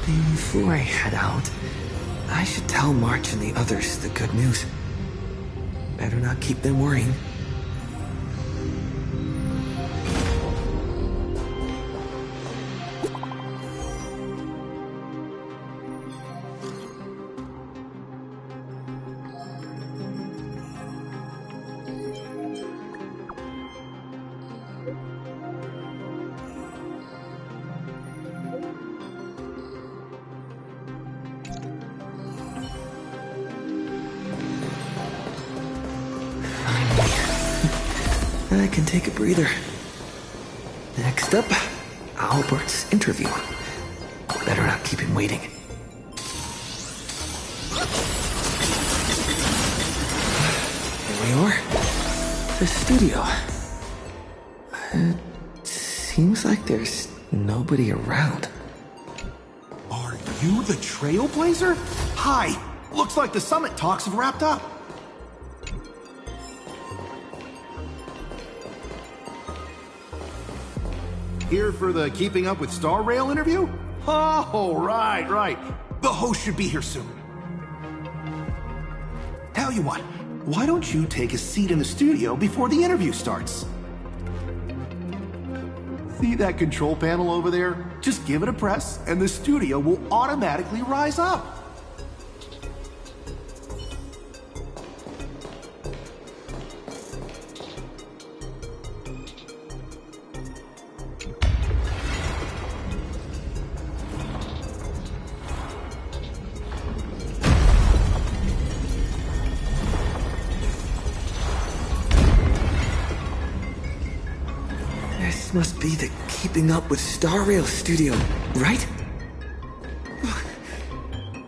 Before I head out, I should tell March and the others the good news. Better not keep them worrying. I can take a breather. Next up, Albert's interview. Better not keep him waiting. Here we are. The studio. It seems like there's nobody around. Are you the Trailblazer? Hi! Looks like the summit talks have wrapped up. Here for the Keeping Up with Star Rail interview? Oh, right. The host should be here soon. Tell you what, why don't you take a seat in the studio before the interview starts? See that control panel over there? Just give it a press, and the studio will automatically rise up. This must be the Keeping Up with Star Rail studio, right?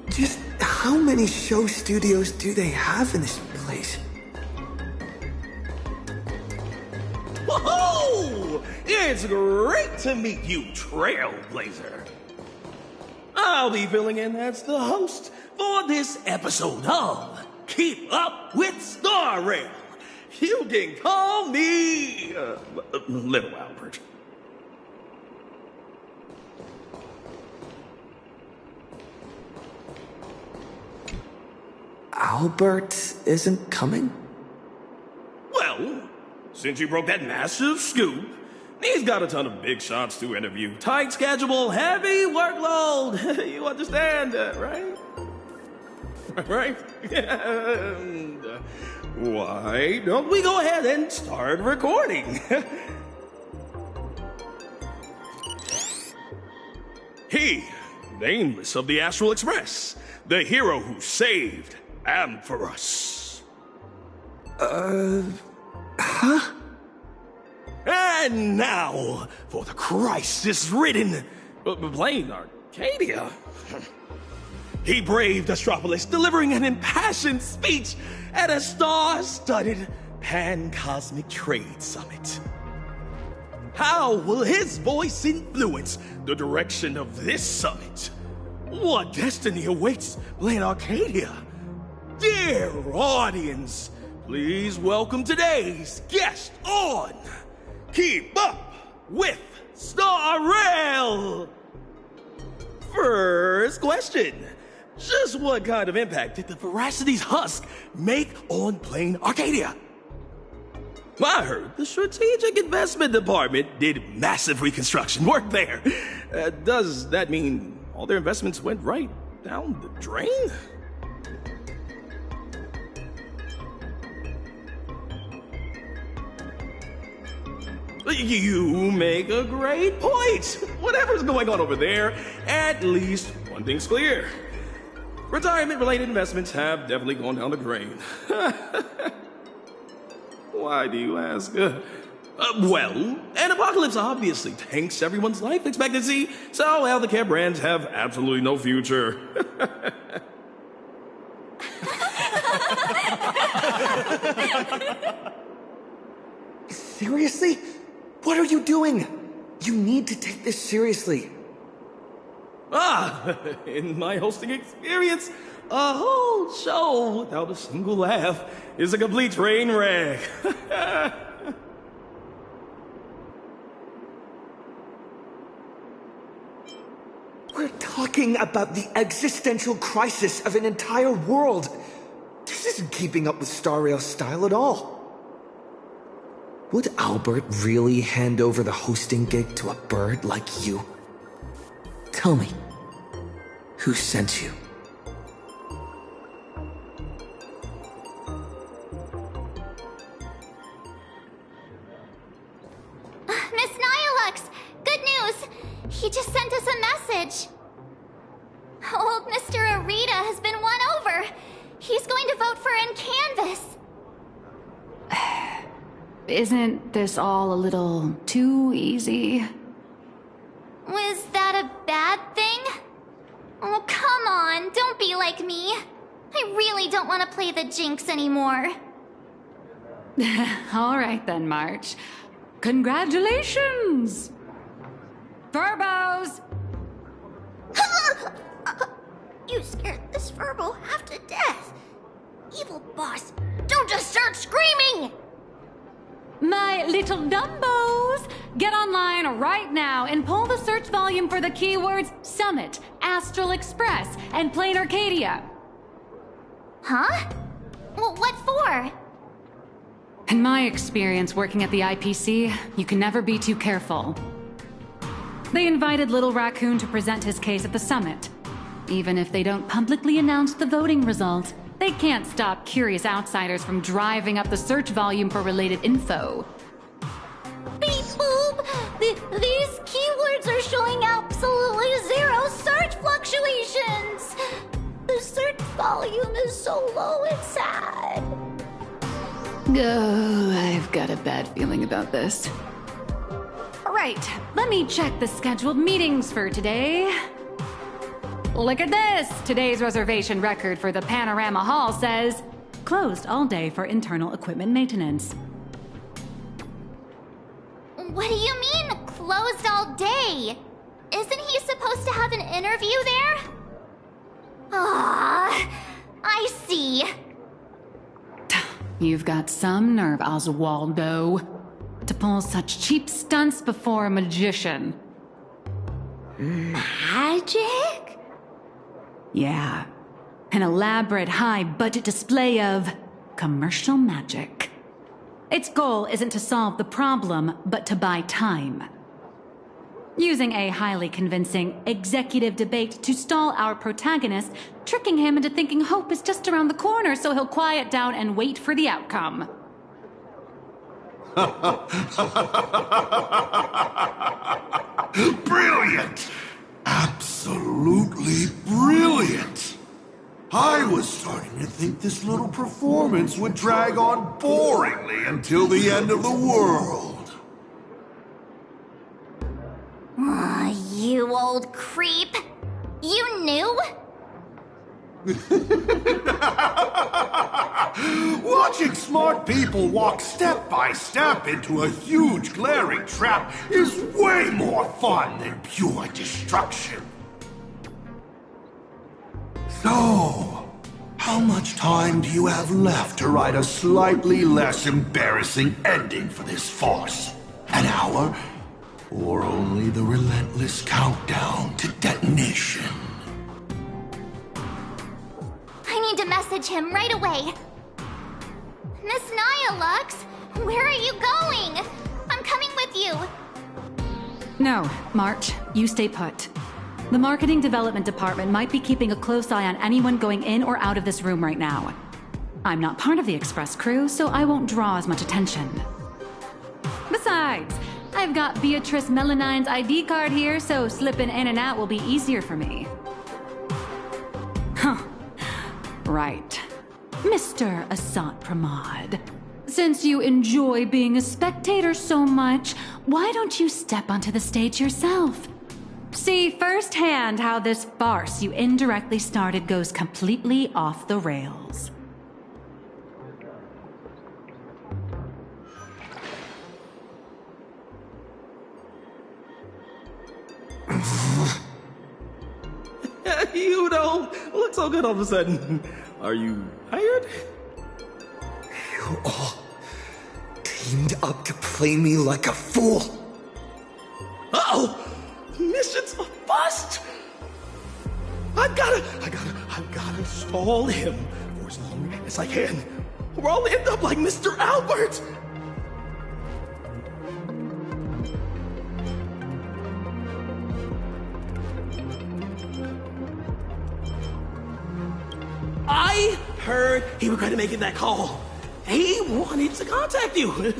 Just how many show studios do they have in this place? Whoa! It's great to meet you, Trailblazer. I'll be filling in as the host for this episode of Keep Up with Star Rail. You can call me Little Albert. Albert isn't coming? Well, since you broke that massive scoop, he's got a ton of big shots to interview. Tight schedule, heavy workload. You understand, right? Right? And, why don't we go ahead and start recording? He, nameless of the Astral Express, the hero who saved Ampharos. Huh? And now, for the crisis-ridden Plain Arcadia. He braved Astropolis, delivering an impassioned speech at a star-studded pan-cosmic trade summit. How will his voice influence the direction of this summit? What destiny awaits Plain Arcadia? Dear audience, please welcome today's guest on Keep Up with Star Rail! First question. Just what kind of impact did the Veracity's husk make on Plain Arcadia? I heard the Strategic Investment Department did massive reconstruction work there. Does that mean all their investments went right down the drain? You make a great point. Whatever's going on over there, at least one thing's clear. Retirement-related investments have definitely gone down the drain. Why do you ask? Well, an apocalypse obviously tanks everyone's life expectancy, so healthcare brands have absolutely no future. Seriously? What are you doing? You need to take this seriously. In my hosting experience, a whole show without a single laugh is a complete train wreck. We're talking about the existential crisis of an entire world. This isn't keeping up with Star Rail style at all. Would Albert really hand over the hosting gig to a bird like you? Tell me, who sent you? Miss Nihilux! Good news! He just sent us a message. Old Mr. Arita has been won over. He's going to vote for N Canvas. Isn't this all a little too easy? Was that a bad thing? Oh, come on, don't be like me. I really don't want to play the Jinx anymore. All right then, March. Congratulations! Furbos! You scared this Furbo half to death. Evil boss, don't just start screaming! My little Dumbos! Get online right now and pull the search volume for the keywords Summit, Astral Express, and Plain Arcadia. Huh? Well, what for? In my experience working at the IPC, you can never be too careful. They invited Little Raccoon to present his case at the summit. Even if they don't publicly announce the voting result, they can't stop curious outsiders from driving up the search volume for related info. Beep boop! These keywords are showing absolutely zero search fluctuations! The search volume is so low, it's sad. Oh, I've got a bad feeling about this. All right, let me check the scheduled meetings for today. Look at this! Today's reservation record for the Panorama Hall says, closed all day for internal equipment maintenance. What do you mean, closed all day? Isn't he supposed to have an interview there? Ah, I see. You've got some nerve, Oswaldo, to pull such cheap stunts before a magician. Magic? Yeah. An elaborate high-budget display of commercial magic. Its goal isn't to solve the problem, but to buy time. Using a highly convincing executive debate to stall our protagonist, tricking him into thinking hope is just around the corner so he'll quiet down and wait for the outcome. Brilliant! Absolutely brilliant! I was starting to think this little performance would drag on boringly until the end of the world. Aw, you old creep. You knew? Watching smart people walk step by step into a huge glaring trap is way more fun than pure destruction. So, how much time do you have left to write a slightly less embarrassing ending for this farce? An hour? Or only the relentless countdown to detonation? I need to message him right away. Miss Nyalux, where are you going? I'm coming with you. No, March, you stay put. The Marketing Development Department might be keeping a close eye on anyone going in or out of this room right now. I'm not part of the Express crew, so I won't draw as much attention. Besides, I've got Beatrice Melanine's ID card here, so slipping in and out will be easier for me. Huh. Right. Mr. Asat Pramod. Since you enjoy being a spectator so much, why don't you step onto the stage yourself? See firsthand how this farce you indirectly started goes completely off the rails. You don't look so good all of a sudden. Are you hired? You all teamed up to play me like a fool. Uh-oh! Mission's a bust! I've gotta stall him for as long as I can. Or I'll end up like Mr. Albert! I heard he regretted making that call. He wanted to contact you.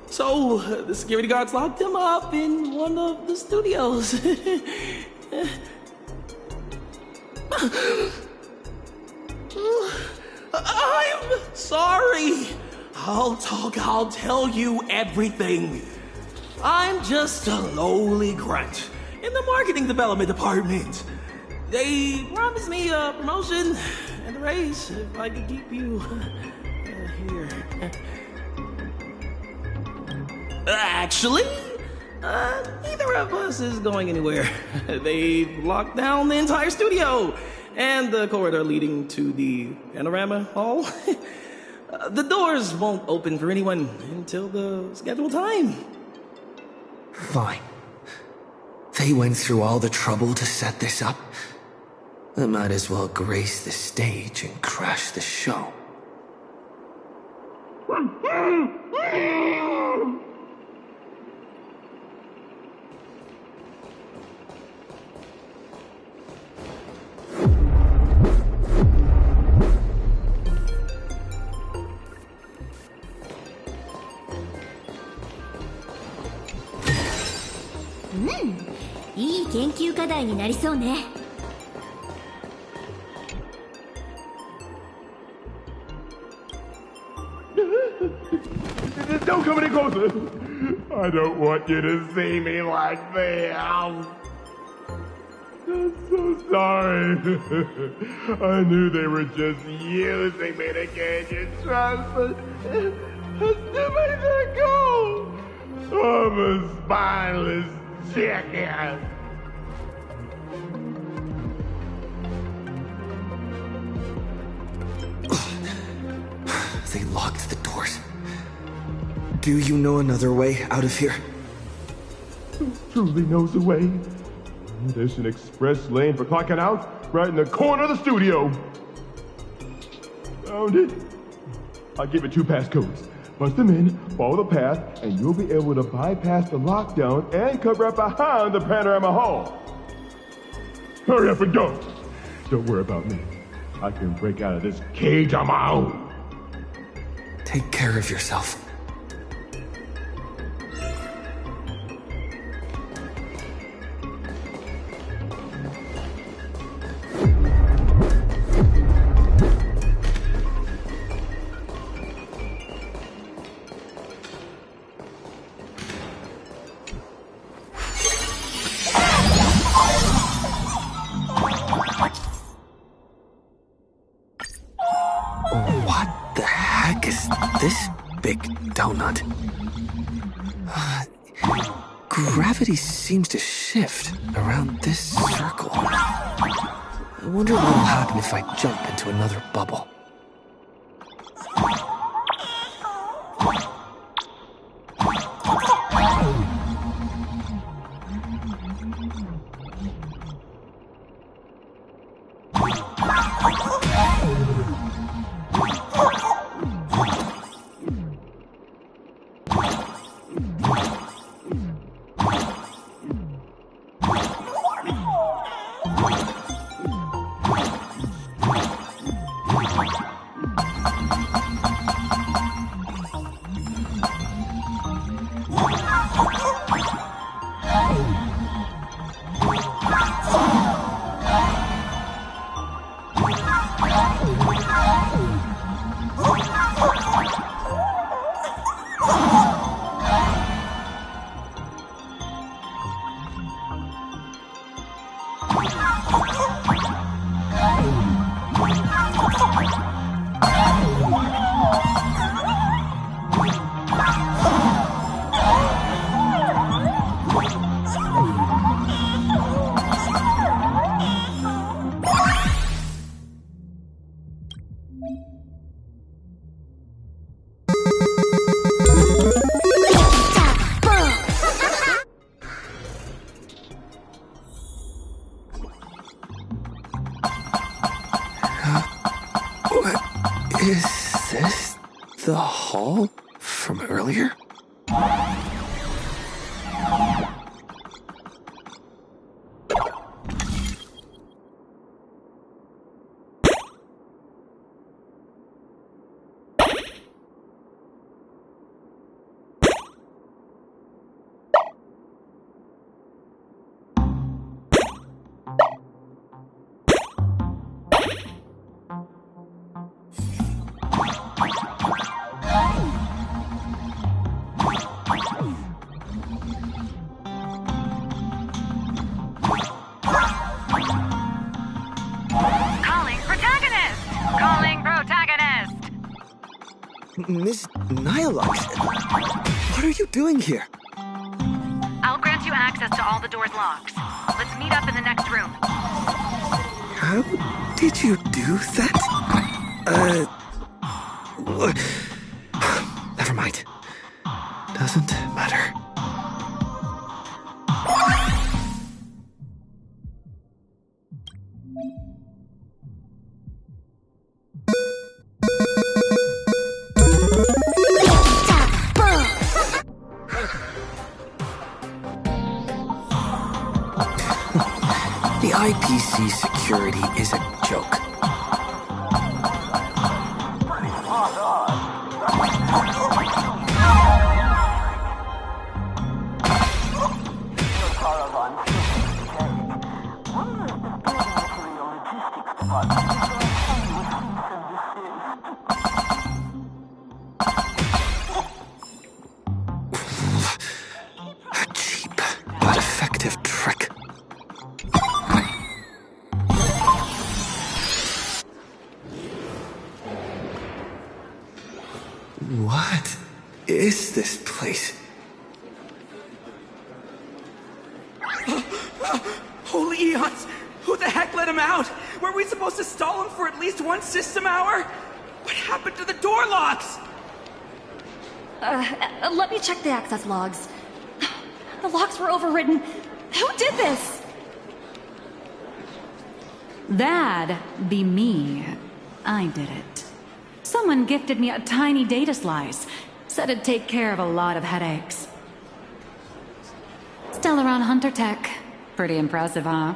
So, the security guards locked him up in one of the studios. I'm sorry. I'll tell you everything. I'm just a lowly grunt in the marketing development department. They promised me a promotion and a raise if I could keep you here. Actually, neither of us is going anywhere. They've locked down the entire studio and the corridor leading to the panorama hall. The doors won't open for anyone until the scheduled time. Fine. They went through all the trouble to set this up. I might as well grace the stage and crash the show. Hmm. いい研究課題になりそうね。Don't come any closer. I don't want you to see me like this. I'm so sorry. I knew they were just using me to gain your trust, but I still made that goal. I'm a spineless jackass. They locked the doors. Do you know another way out of here? Who truly knows the way? There's an express lane for clocking out right in the corner of the studio. Found it. I'll give it 2 passcodes. Punch them in, follow the path, and you'll be able to bypass the lockdown and come right behind the panorama hall. Hurry up and go. Don't worry about me. I can break out of this cage on my own. Take care of yourself. What the heck is this big donut? Gravity seems to shift around this circle. I wonder what will happen if I jump into another bubble. Is this the hall from earlier? Miss Nihilux, what are you doing here? I'll grant you access to all the door's locks. Let's meet up in the next room. How did you do that? Never mind. Doesn't matter. The IPC security is a joke. A cheap but effective trick. What is this place? Holy eons! Who the heck let him out? Were we supposed to stall him for at least one system hour? What happened to the door locks? Let me check the access logs. The locks were overridden. Who did this? That'd be me. I did it. Someone gifted me a tiny data slice. Said it'd take care of a lot of headaches. Stellaron Hunter Tech. Pretty impressive, huh?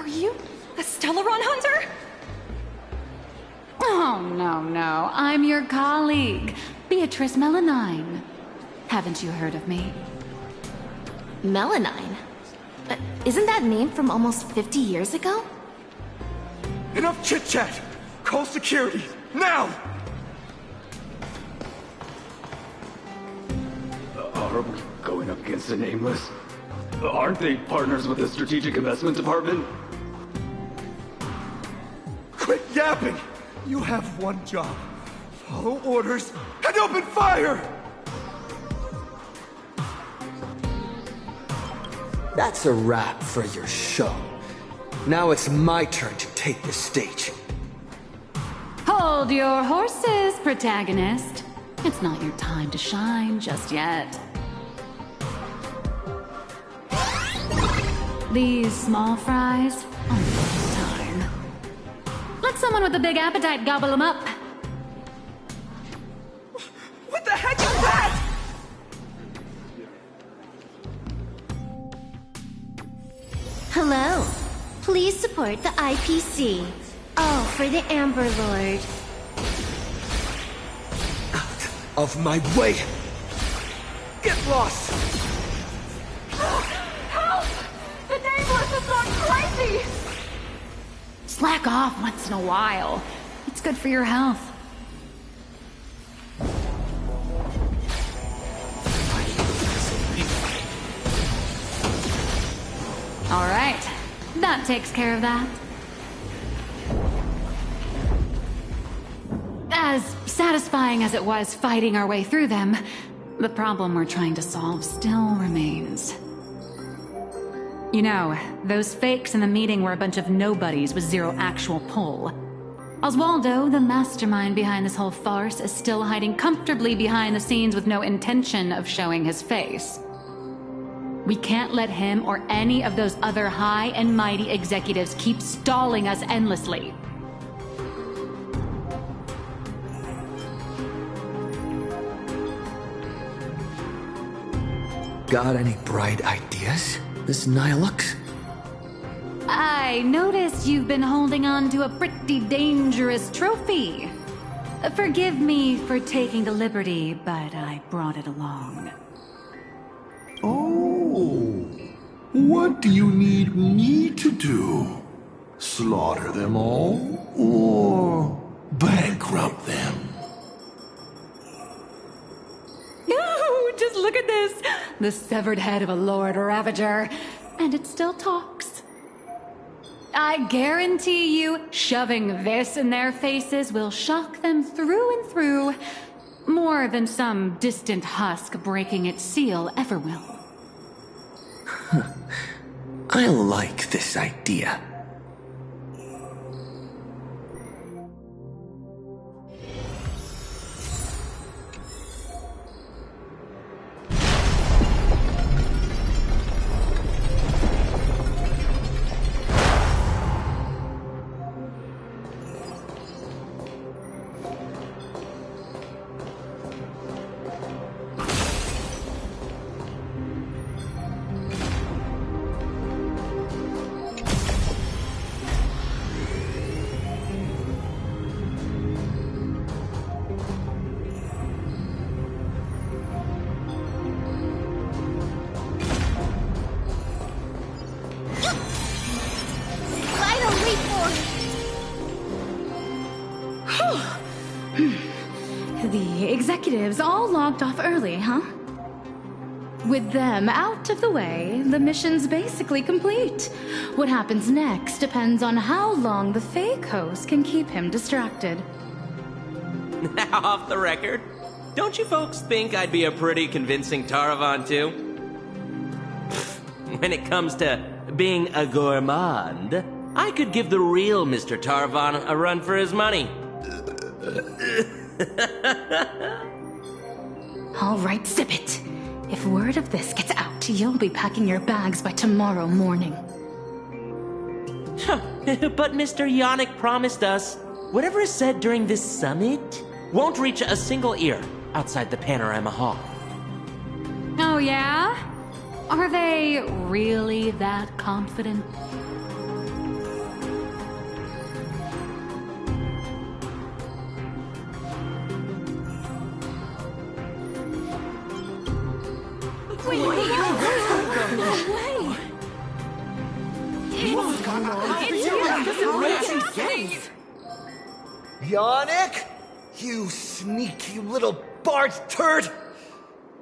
Are you a Stellaron hunter? Oh, no. I'm your colleague, Beatrice Melanine. Haven't you heard of me? Melanine? Isn't that name from almost 50 years ago? Enough chit-chat! Call security, now! Are we going up against the Nameless? Aren't they partners with the Strategic Investment Department? Quit yapping! You have one job. Follow orders and open fire! That's a wrap for your show. Now it's my turn to take the stage. Hold your horses, protagonist. It's not your time to shine just yet. These small fries, almost time. Let someone with a big appetite gobble them up. What the heck is that? Hello. Please support the IPC. Oh, for the Amber Lord. Out of my way! Get lost! Help! The Nameless has gone crazy! Slack off once in a while. It's good for your health. All right. That takes care of that. As satisfying as it was fighting our way through them, the problem we're trying to solve still remains. You know, those fakes in the meeting were a bunch of nobodies with zero actual pull. Oswaldo, the mastermind behind this whole farce, is still hiding comfortably behind the scenes with no intention of showing his face. We can't let him or any of those other high and mighty executives keep stalling us endlessly. Got any bright ideas, Miss Nihilux? I noticed you've been holding on to a pretty dangerous trophy. Forgive me for taking the liberty, but I brought it along. Oh, what do you need me to do? Slaughter them all? Or bankrupt them? No, just look at this. The severed head of a Lord Ravager. And it still talks. I guarantee you, shoving this in their faces will shock them through and through, more than some distant husk breaking its seal ever will. I like this idea. The executives all logged off early, huh? With them out of the way, the mission's basically complete. What happens next depends on how long the fake host can keep him distracted. Now, off the record, don't you folks think I'd be a pretty convincing Taravan, too? When it comes to being a gourmand, I could give the real Mr. Taravan a run for his money. All right, zip it. If word of this gets out, you'll be packing your bags by tomorrow morning. But Mr. Yannick promised us whatever is said during this summit won't reach a single ear outside the Panorama Hall. Oh, yeah? Are they really that confident? Yannick? You sneaky little Bart turd!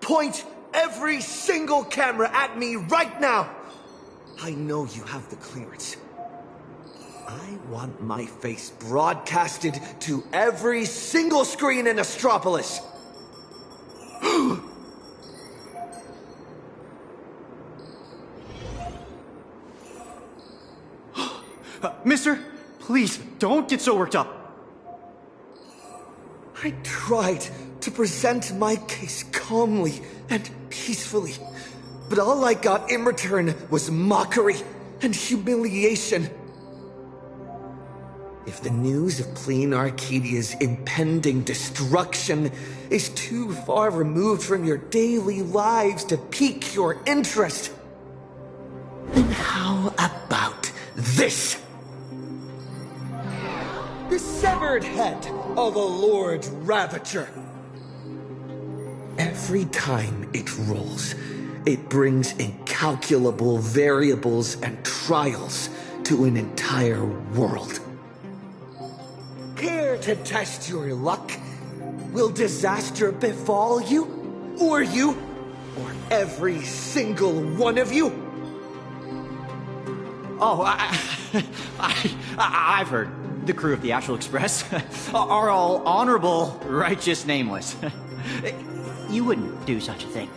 Point every single camera at me right now! I know you have the clearance. I want my face broadcasted to every single screen in Astropolis! Mister, please, don't get so worked up. I tried to present my case calmly and peacefully, but all I got in return was mockery and humiliation. If the news of Plain Arcadia's impending destruction is too far removed from your daily lives to pique your interest, then how about this? The severed head of a Lord Ravager. Every time it rolls, it brings incalculable variables and trials to an entire world. Care to test your luck? Will disaster befall you? Or every single one of you? Oh, I've heard. The crew of the Astral Express are all honorable, righteous, nameless. You wouldn't do such a thing.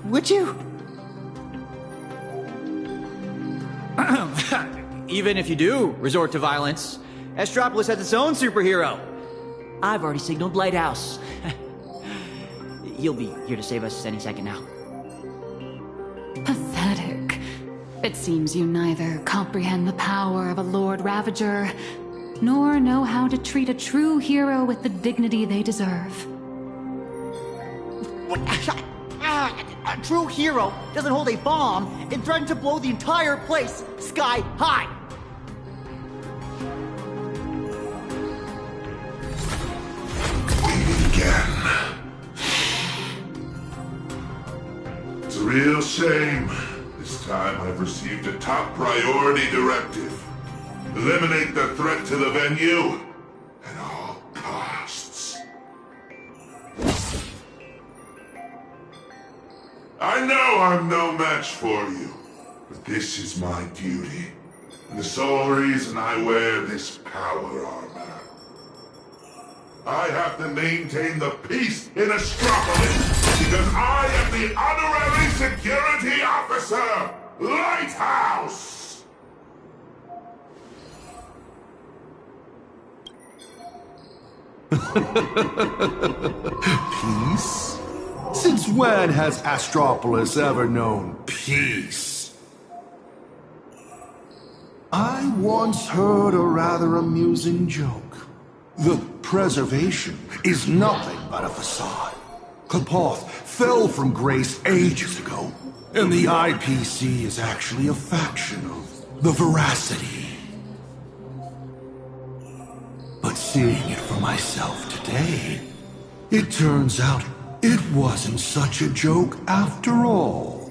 Would you? Even if you do resort to violence, Astropolis has its own superhero. I've already signaled Lighthouse. You'll be here to save us any second now. Pathetic. It seems you neither comprehend the power of a Lord Ravager, nor know how to treat a true hero with the dignity they deserve. A true hero doesn't hold a bomb and threaten to blow the entire place sky high. It's a real shame. This time I've received a top priority directive. Eliminate the threat to the venue at all costs. I know I'm no match for you, But this is my duty, and the sole reason I wear this power armor. I have to maintain the peace in Astropolis, because I am the honorary security officer, Lighthouse! Peace? Since when has Astropolis ever known peace? I once heard a rather amusing joke. The preservation is nothing but a facade. Kapoth fell from grace ages ago, and the IPC is actually a faction of the Veracity. But seeing it for myself today, it turns out it wasn't such a joke after all.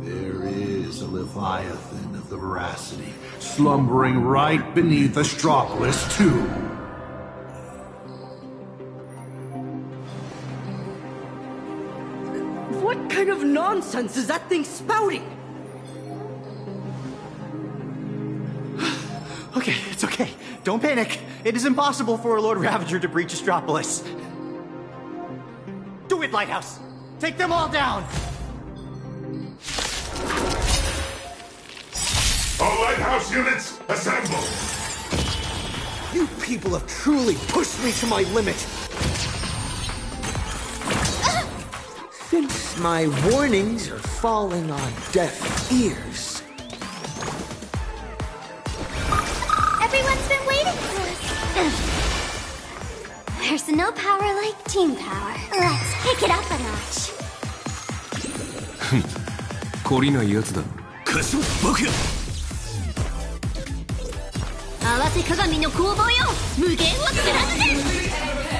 There is a Leviathan of the Veracity slumbering right beneath Astropolis, too. What kind of nonsense is that thing spouting? Okay, it's okay. Don't panic. It is impossible for a Lord Ravager to breach Astropolis. Do it, Lighthouse! Take them all down! All Lighthouse units, assemble! You people have truly pushed me to my limit. Since my warnings are falling on deaf ears. Everyone's been waiting for us. There's no power like team power. Let's kick it up a notch. 懲りないやつだ。合わせ鏡の攻防よ、無限を貫け。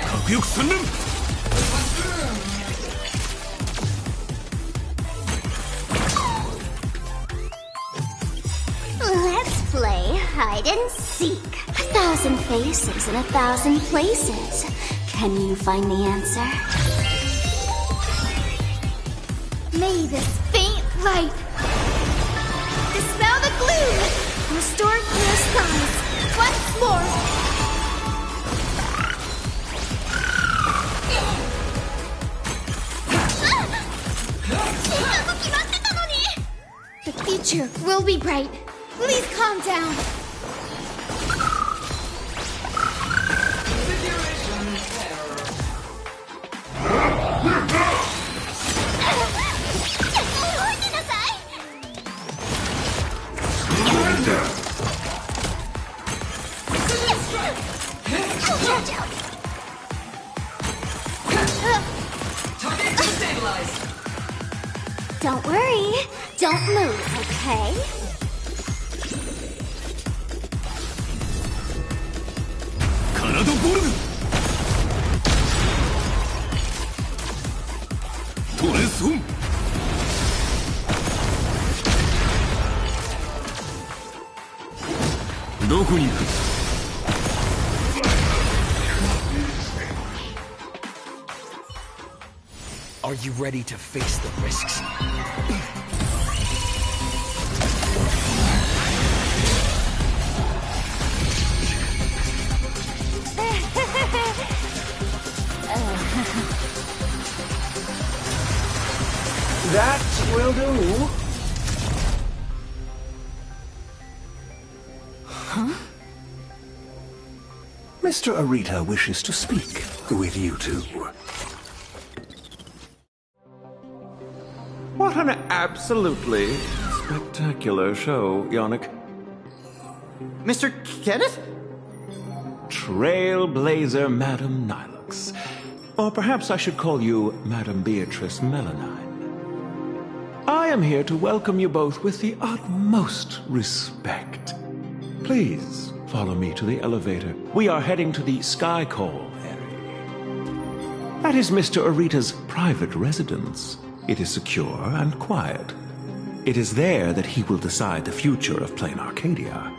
核翼散乱。Let's play hide and seek. 1,000 faces in 1,000 places. Can you find the answer? May this faint light dispel the gloom. Restore clear skies. Once more. The future will be bright. Please calm down. Don't worry. Don't move, okay? Are you ready to face the risks? That will do. Huh? Mr. Arita wishes to speak with you two. What an absolutely spectacular show, Yannick. Mr. Kenneth? Trailblazer Madam Nilux. Or perhaps I should call you Madam Beatrice Melanine. I am here to welcome you both with the utmost respect. Please follow me to the elevator. We are heading to the Sky Call area. That is Mr. Arita's private residence. It is secure and quiet. It is there that he will decide the future of Plain Arcadia.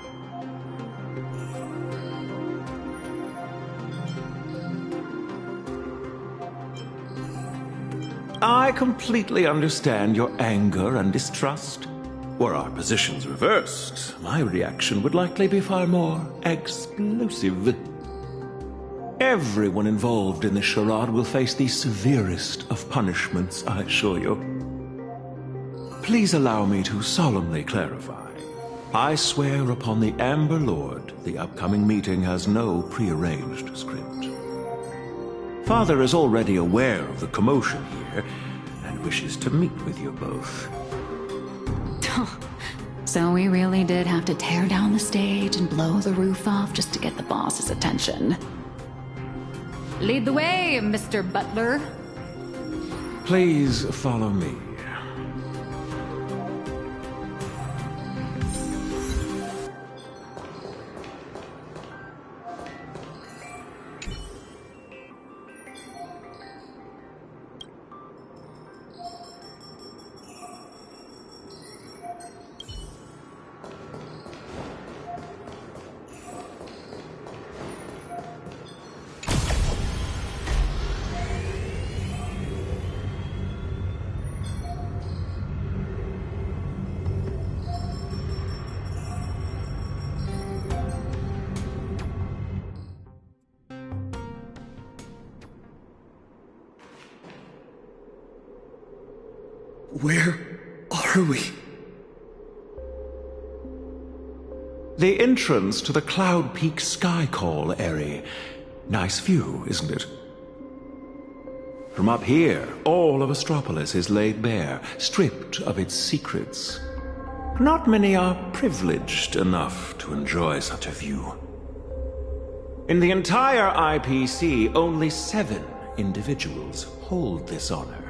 I completely understand your anger and distrust. Were our positions reversed, my reaction would likely be far more explosive. Everyone involved in this charade will face the severest of punishments, I assure you. Please allow me to solemnly clarify. I swear upon the Amber Lord, the upcoming meeting has no prearranged script. Father is already aware of the commotion here, and wishes to meet with you both. So we really did have to tear down the stage and blow the roof off just to get the boss's attention. Lead the way, Mr. Butler. Please follow me. Where are we? The entrance to the Cloud Peak Sky Call area. Nice view, isn't it? From up here, all of Astropolis is laid bare, stripped of its secrets. Not many are privileged enough to enjoy such a view. In the entire IPC, only 7 individuals hold this honor.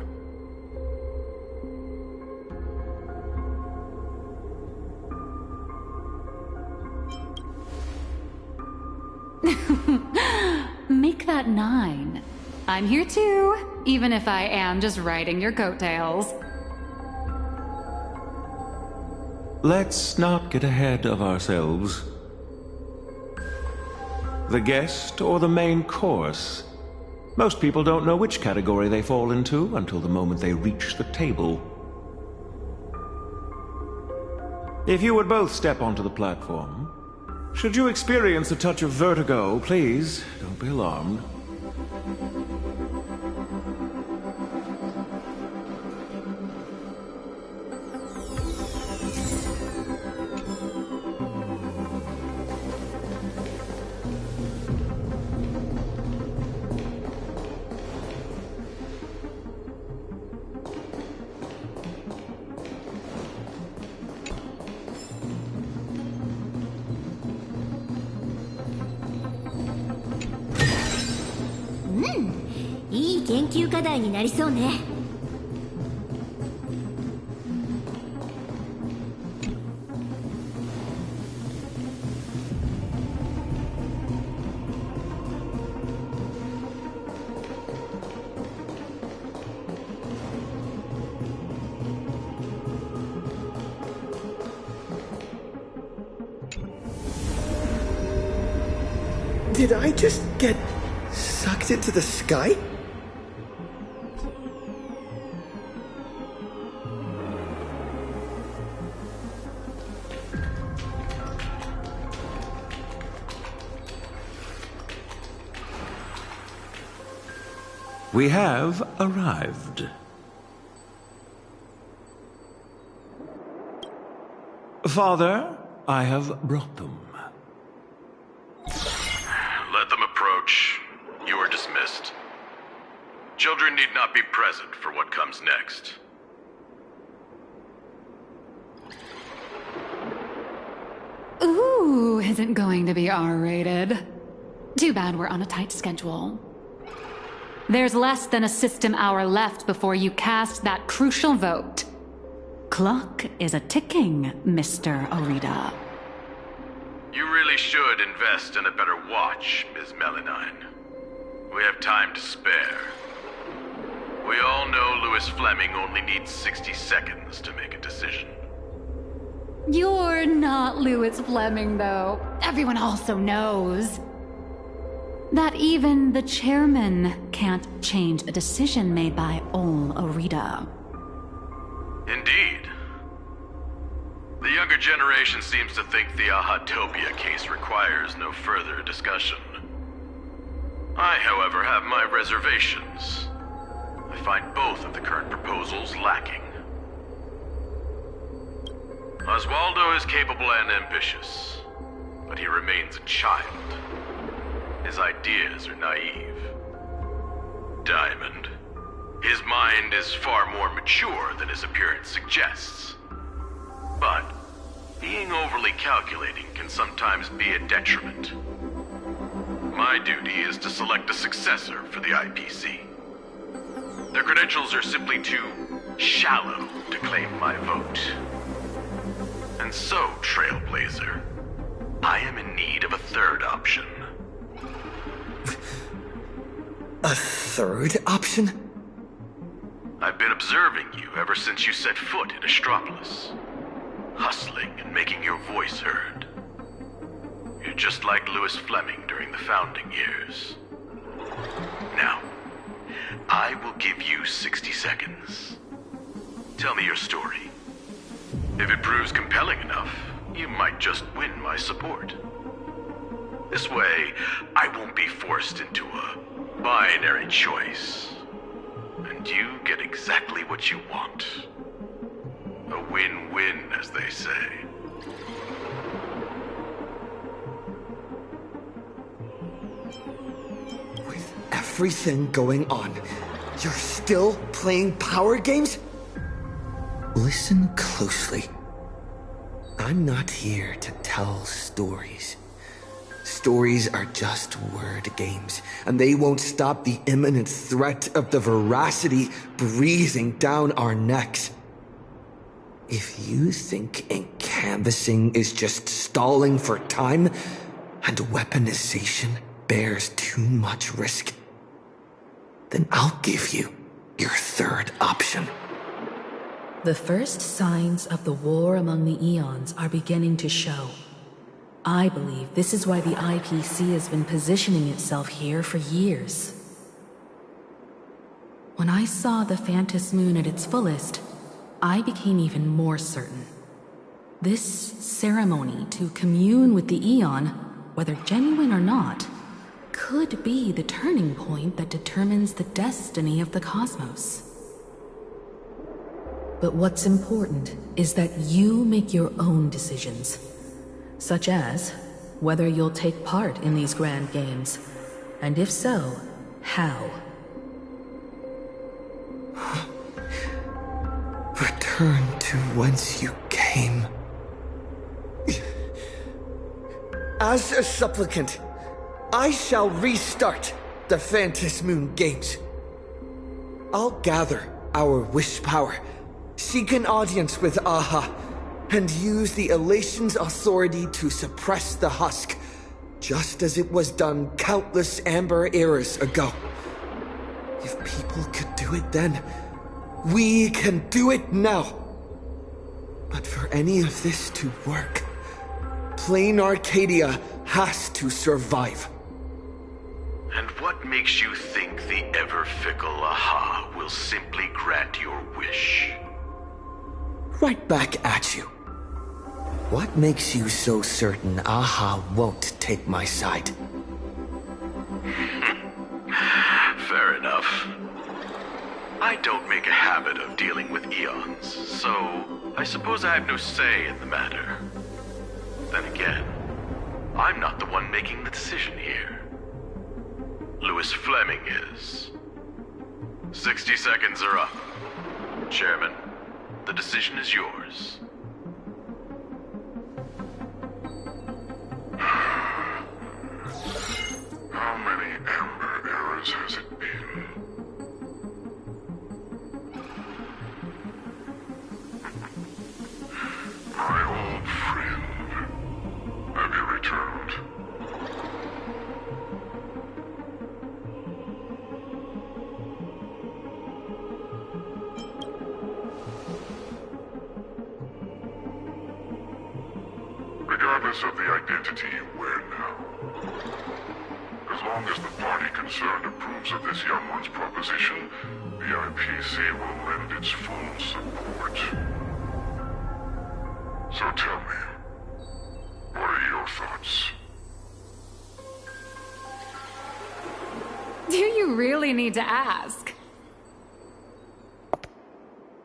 Make that 9. I'm here too, even if I am just riding your coattails. Let's not get ahead of ourselves. The guest or the main course? Most people don't know which category they fall into until the moment they reach the table. If you would both step onto the platform. Should you experience a touch of vertigo, please don't be alarmed. Did I just get sucked into the sky? We have arrived. Father, I have brought them. Let them approach. You are dismissed. Children need not be present for what comes next. Ooh, isn't going to be R-rated. Too bad we're on a tight schedule. There's less than a system hour left before you cast that crucial vote. Clock is a ticking, Mr. Orita. You really should invest in a better watch, Ms. Melanine. We have time to spare. We all know Louis Fleming only needs 60 seconds to make a decision. You're not Louis Fleming, though. Everyone also knows. That even the chairman can't change a decision made by Ol Arita. Indeed. The younger generation seems to think the Ahatopia case requires no further discussion. I, however, have my reservations. I find both of the current proposals lacking. Oswaldo is capable and ambitious, but he remains a child. His ideas are naive. Diamond. His mind is far more mature than his appearance suggests. But being overly calculating can sometimes be a detriment. My duty is to select a successor for the IPC. Their credentials are simply too shallow to claim my vote. And so, Trailblazer, I am in need of a third option. A third option? I've been observing you ever since you set foot in Astropolis. Hustling and making your voice heard. You're just like Louis Fleming during the founding years. Now, I will give you 60 seconds. Tell me your story. If it proves compelling enough, you might just win my support. This way, I won't be forced into a binary choice. And you get exactly what you want. A win-win, as they say. With everything going on, you're still playing power games? Listen closely. I'm not here to tell stories. Stories are just word games, and they won't stop the imminent threat of the veracity breathing down our necks. If you think canvassing is just stalling for time, and weaponization bears too much risk, then I'll give you your third option. The first signs of the war among the Eons are beginning to show. I believe this is why the IPC has been positioning itself here for years. When I saw the Phantom Moon at its fullest, I became even more certain. This ceremony to commune with the Eon, whether genuine or not, could be the turning point that determines the destiny of the cosmos. But what's important is that you make your own decisions, such as whether you'll take part in these grand games, and if so, how. Return to whence you came. As a supplicant, I shall restart the Phantom Moon Games. I'll gather our wish power, seek an audience with Aha, and use the Elation's authority to suppress the husk, just as it was done countless amber eras ago. If people could do it then, we can do it now. But for any of this to work, plain Arcadia has to survive. And what makes you think the ever-fickle Aha will simply grant your wish? Right back at you. What makes you so certain Aha won't take my side? Fair enough. I don't make a habit of dealing with Eons, so I suppose I have no say in the matter. Then again, I'm not the one making the decision here. Louis Fleming is. 60 seconds are up. Chairman, the decision is yours. How many amber eras has it been? My old friend, have you returned? Regardless of the identity you wear now, As long as the party concerned approves of this young one's proposition, the IPC will lend its full support. So tell me, what are your thoughts? Do you really need to ask?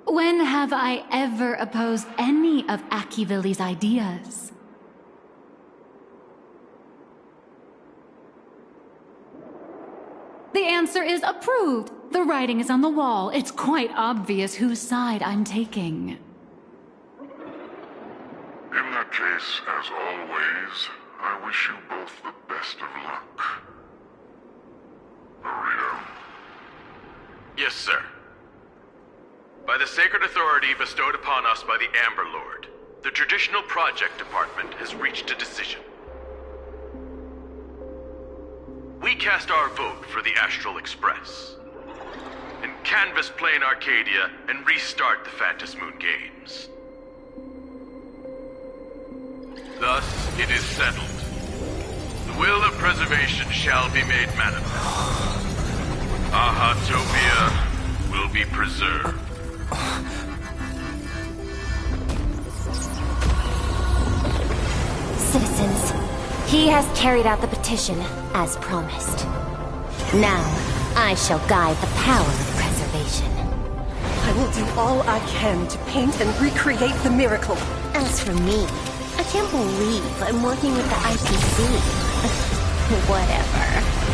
When have I ever opposed any of Akivilli's ideas? The answer is approved. The writing is on the wall. It's quite obvious whose side I'm taking. In that case, as always, I wish you both the best of luck. Burrito. Yes, sir. By the sacred authority bestowed upon us by the Amber Lord, the Traditional Project Department has reached a decision. We cast our vote for the Astral Express, and canvas Plane Arcadia and restart the Phantom Moon games. Thus, it is settled. The will of preservation shall be made manifest. Ahatopia will be preserved. Citizens, he has carried out the petition, as promised. Now, I shall guide the power of preservation. I will do all I can to paint and recreate the miracle. As for me, I can't believe I'm working with the IPC. Whatever.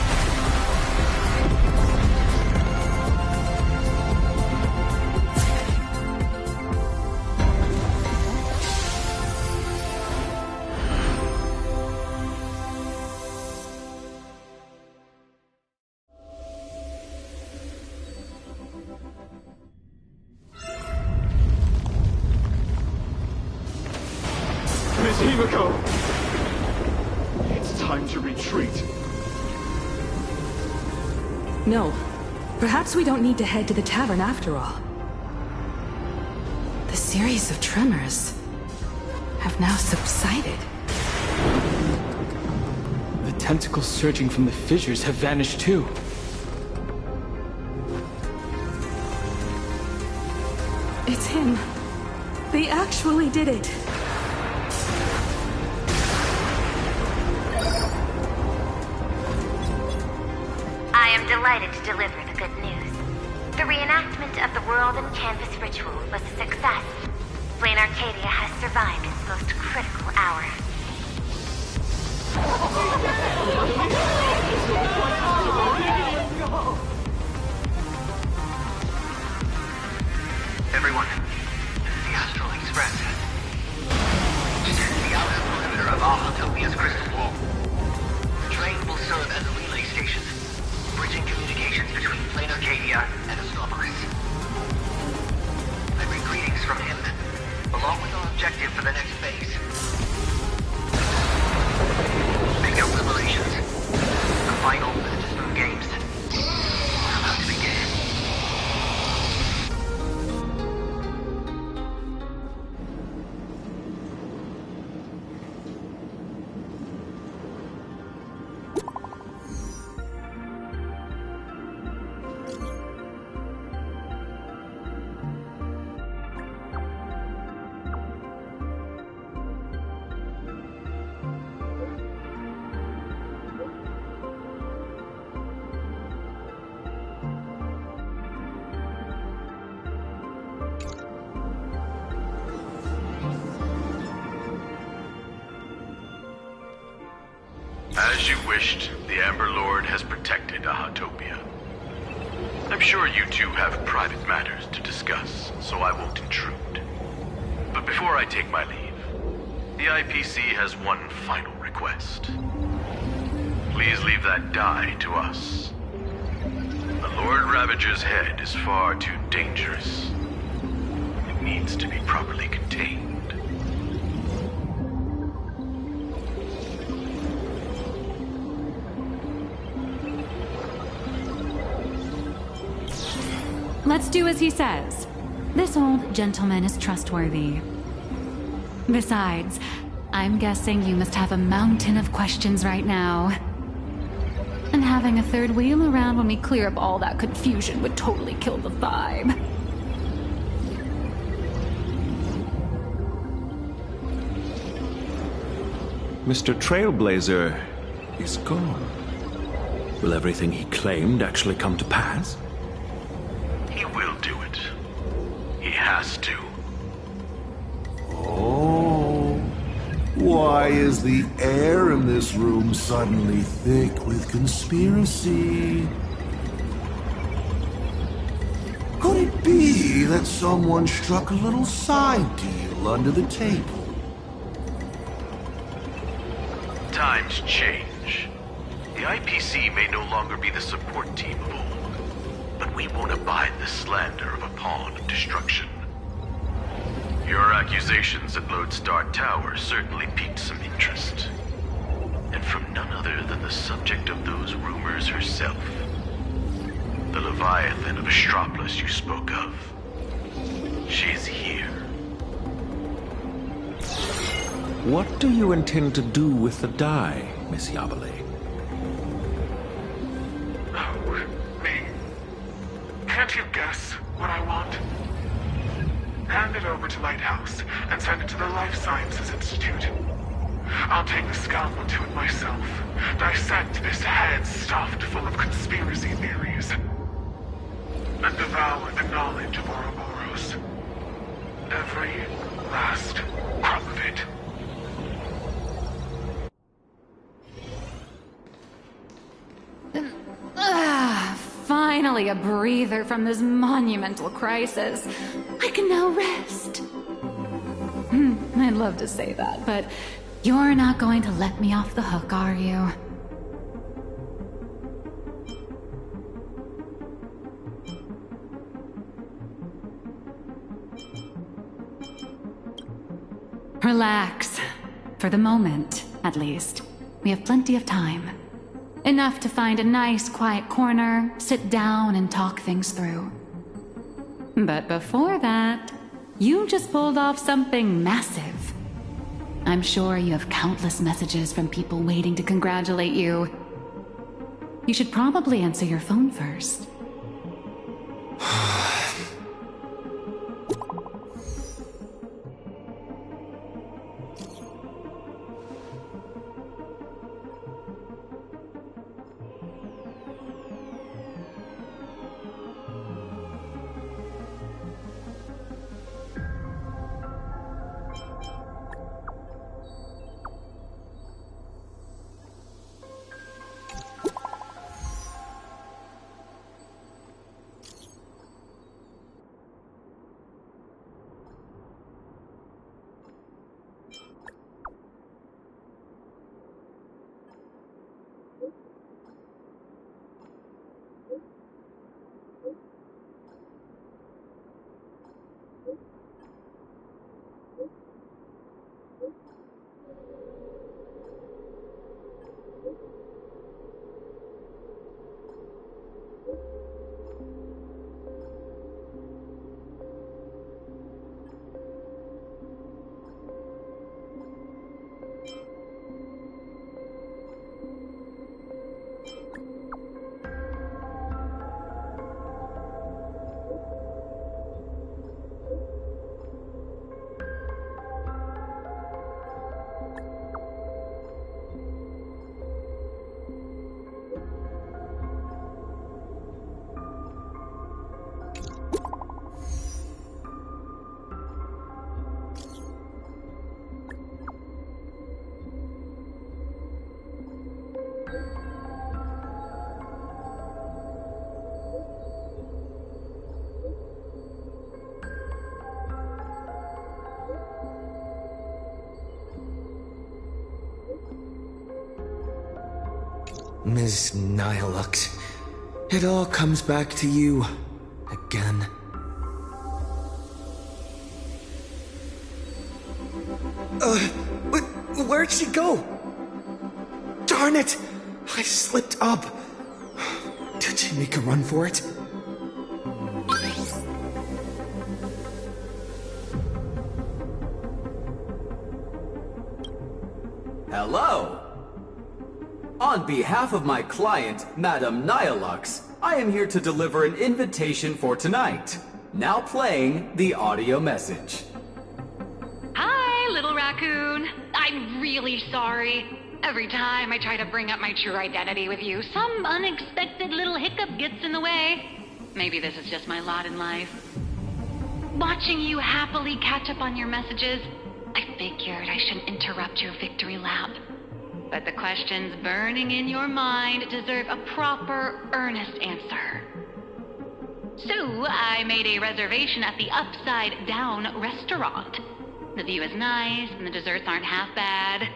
Miss Himiko! It's time to retreat. No. Perhaps we don't need to head to the tavern after all. The series of tremors have now subsided. The tentacles surging from the fissures have vanished too. It's him. They actually did it. I am delighted to deliver the good news. The reenactment of the World and Canvas ritual was a success. Plane Arcadia has survived its most critical hour. Everyone, this is the Astral Express. This is the outer perimeter of Ahatopia's crystal wall. The train will serve as a relay station, bridging communications between Plane Arcadia and Astropolis. I bring greetings from him, along with our objective for the next phase. Make no preparations. The final Phantom Games are about to begin. As you wished, the Amber Lord has protected Ahatopia. I'm sure you two have private matters to discuss, so I won't intrude. But before I take my leave, the IPC has one final request. Please leave that die to us. The Lord Ravager's head is far too dangerous. It needs to be properly contained. Let's do as he says. This old gentleman is trustworthy. Besides, I'm guessing you must have a mountain of questions right now. And having a third wheel around when we clear up all that confusion would totally kill the vibe. Mr. Trailblazer is gone. Will everything he claimed actually come to pass? He will do it. He has to. Oh. Why is the air in this room suddenly thick with conspiracy? Could it be that someone struck a little side deal under the table? Times change. The IPC may no longer be the support team of old, but we won't abide the slander of a pawn of destruction. Your accusations at Lodestar Tower certainly piqued some interest. And from none other than the subject of those rumors herself. The Leviathan of Astropolis you spoke of. She's here. What do you intend to do with the die, Miss Yabale? Oh, me. Can't you guess what I want? Hand it over to Lighthouse and send it to the Life Sciences Institute. I'll take the scalpel to it myself, dissect this head stuffed full of conspiracy theories, and devour the knowledge of Ouroboros. Every last crumb of it. Finally a breather from this monumental crisis. I can now rest. I'd love to say that, but you're not going to let me off the hook, are you? Relax. For the moment, at least. We have plenty of time. Enough to find a nice, quiet corner, sit down, and talk things through. But before that, you just pulled off something massive. I'm sure you have countless messages from people waiting to congratulate you. You should probably answer your phone first. Ms. Nihilux, it all comes back to you again. But where'd she go? Darn it! I slipped up. Did she make a run for it? Hello? On behalf of my client, Madame Nihilux, I am here to deliver an invitation for tonight. Now playing the audio message. Hi, little raccoon. I'm really sorry. Every time I try to bring up my true identity with you, some unexpected little hiccup gets in the way. Maybe this is just my lot in life. Watching you happily catch up on your messages, I figured I shouldn't interrupt your victory lap. But the questions burning in your mind deserve a proper, earnest answer. So, I made a reservation at the Upside Down restaurant. The view is nice, and the desserts aren't half bad.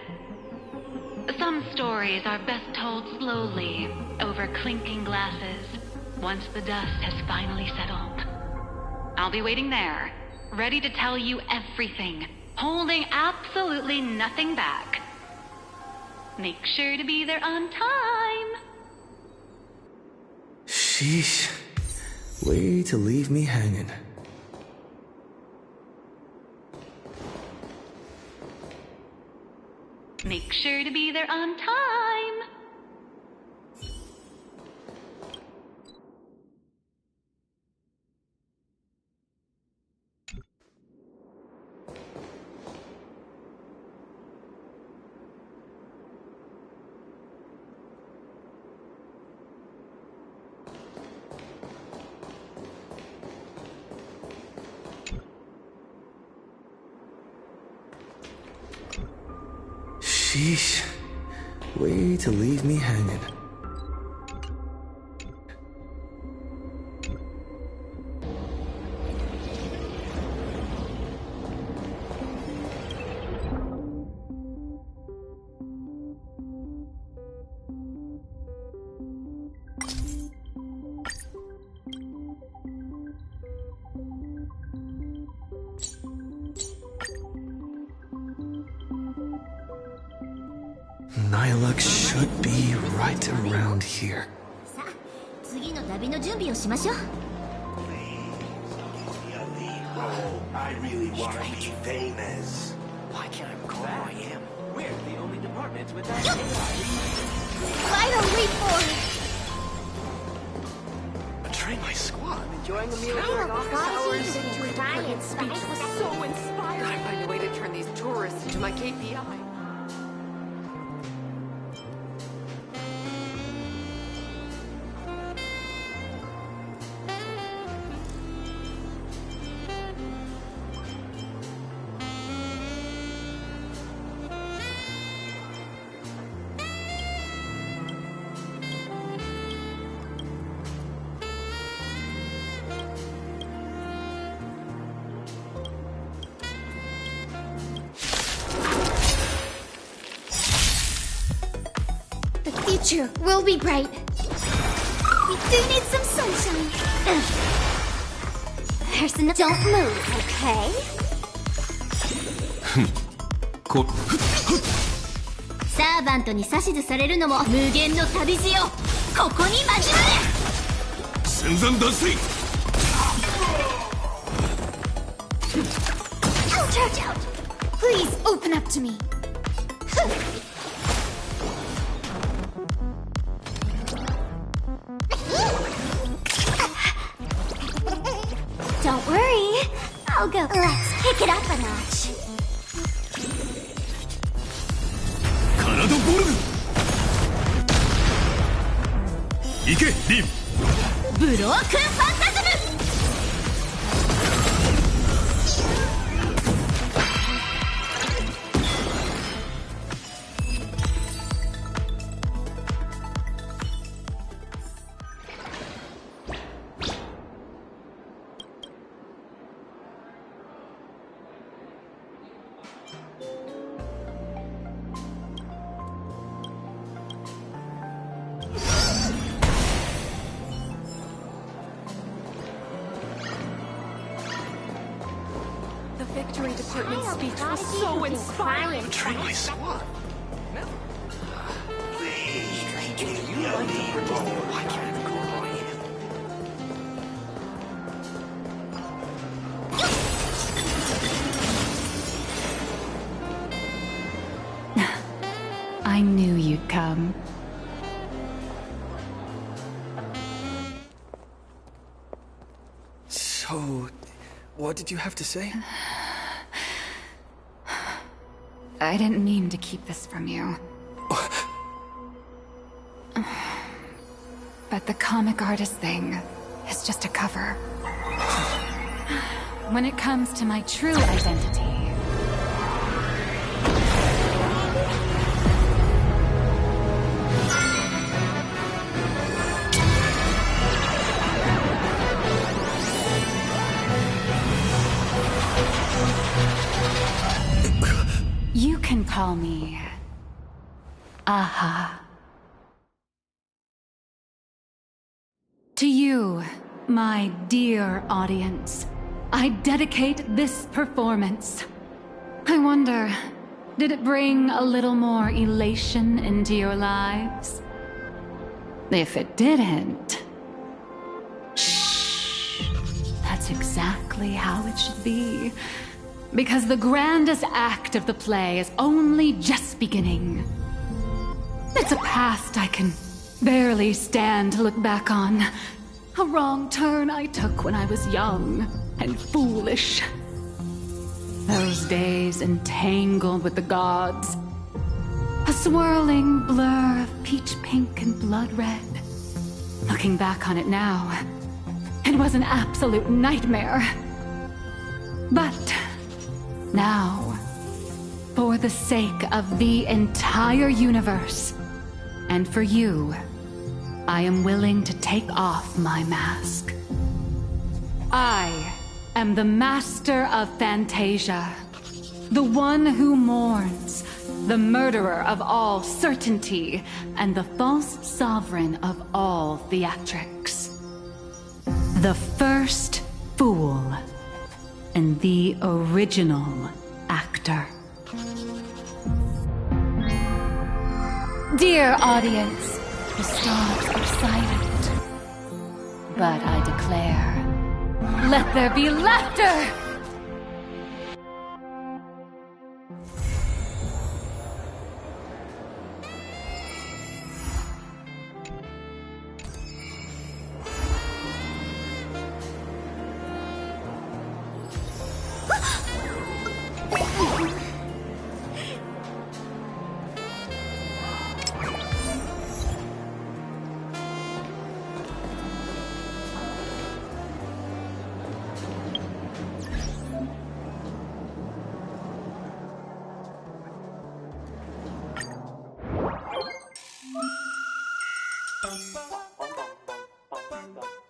Some stories are best told slowly, over clinking glasses, once the dust has finally settled. I'll be waiting there, ready to tell you everything, holding absolutely nothing back. Make sure to be there on time. Sheesh. Way to leave me hanging. Make sure to be there on time. Sheesh. Way to leave me hanging. Nihilux should be right around here. 次の旅の準備をしましょう。 I really want to be famous. Why can't I recall who I am? We're the only department with that. Finally, Betray my squad. Enjoying the meal during office hours. Department speech was so inspiring. Gotta find a way to turn these tourists into my KPI. future will be bright. We do need some sunshine. There's no— Don't move, okay? サーバントに指図されるのも無限の旅路よ。ここに交われ。戦山断水。Out! Please open up to me. Don't worry. I'll go. Let's kick it up a notch. カナドボルグ。行け、リン。ブロークンファンタズム。Victory Department's speech was so inspiring. Betray my squad. Please, give me a lead, boy. Why can't I recall who I am? I knew you'd come. What did you have to say? I didn't mean to keep this from you. But the comic artist thing is just a cover. When it comes to my true identity... You can call me... Aha. To you, my dear audience, I dedicate this performance. I wonder, did it bring a little more elation into your lives? If it didn't... Shh. That's exactly how it should be. Because the grandest act of the play is only just beginning. It's a past I can barely stand to look back on. A wrong turn I took when I was young and foolish. Those days entangled with the gods. A swirling blur of peach pink and blood red. Looking back on it now, it was an absolute nightmare. But now, for the sake of the entire universe, and for you, I am willing to take off my mask. I am the master of Fantasia, the one who mourns, the murderer of all certainty, and the false sovereign of all theatrics. The first fool, and the original actor. Dear audience, the stars are silent. But I declare, let there be laughter! Bum, bum, bum, bum, bum, bum, bum.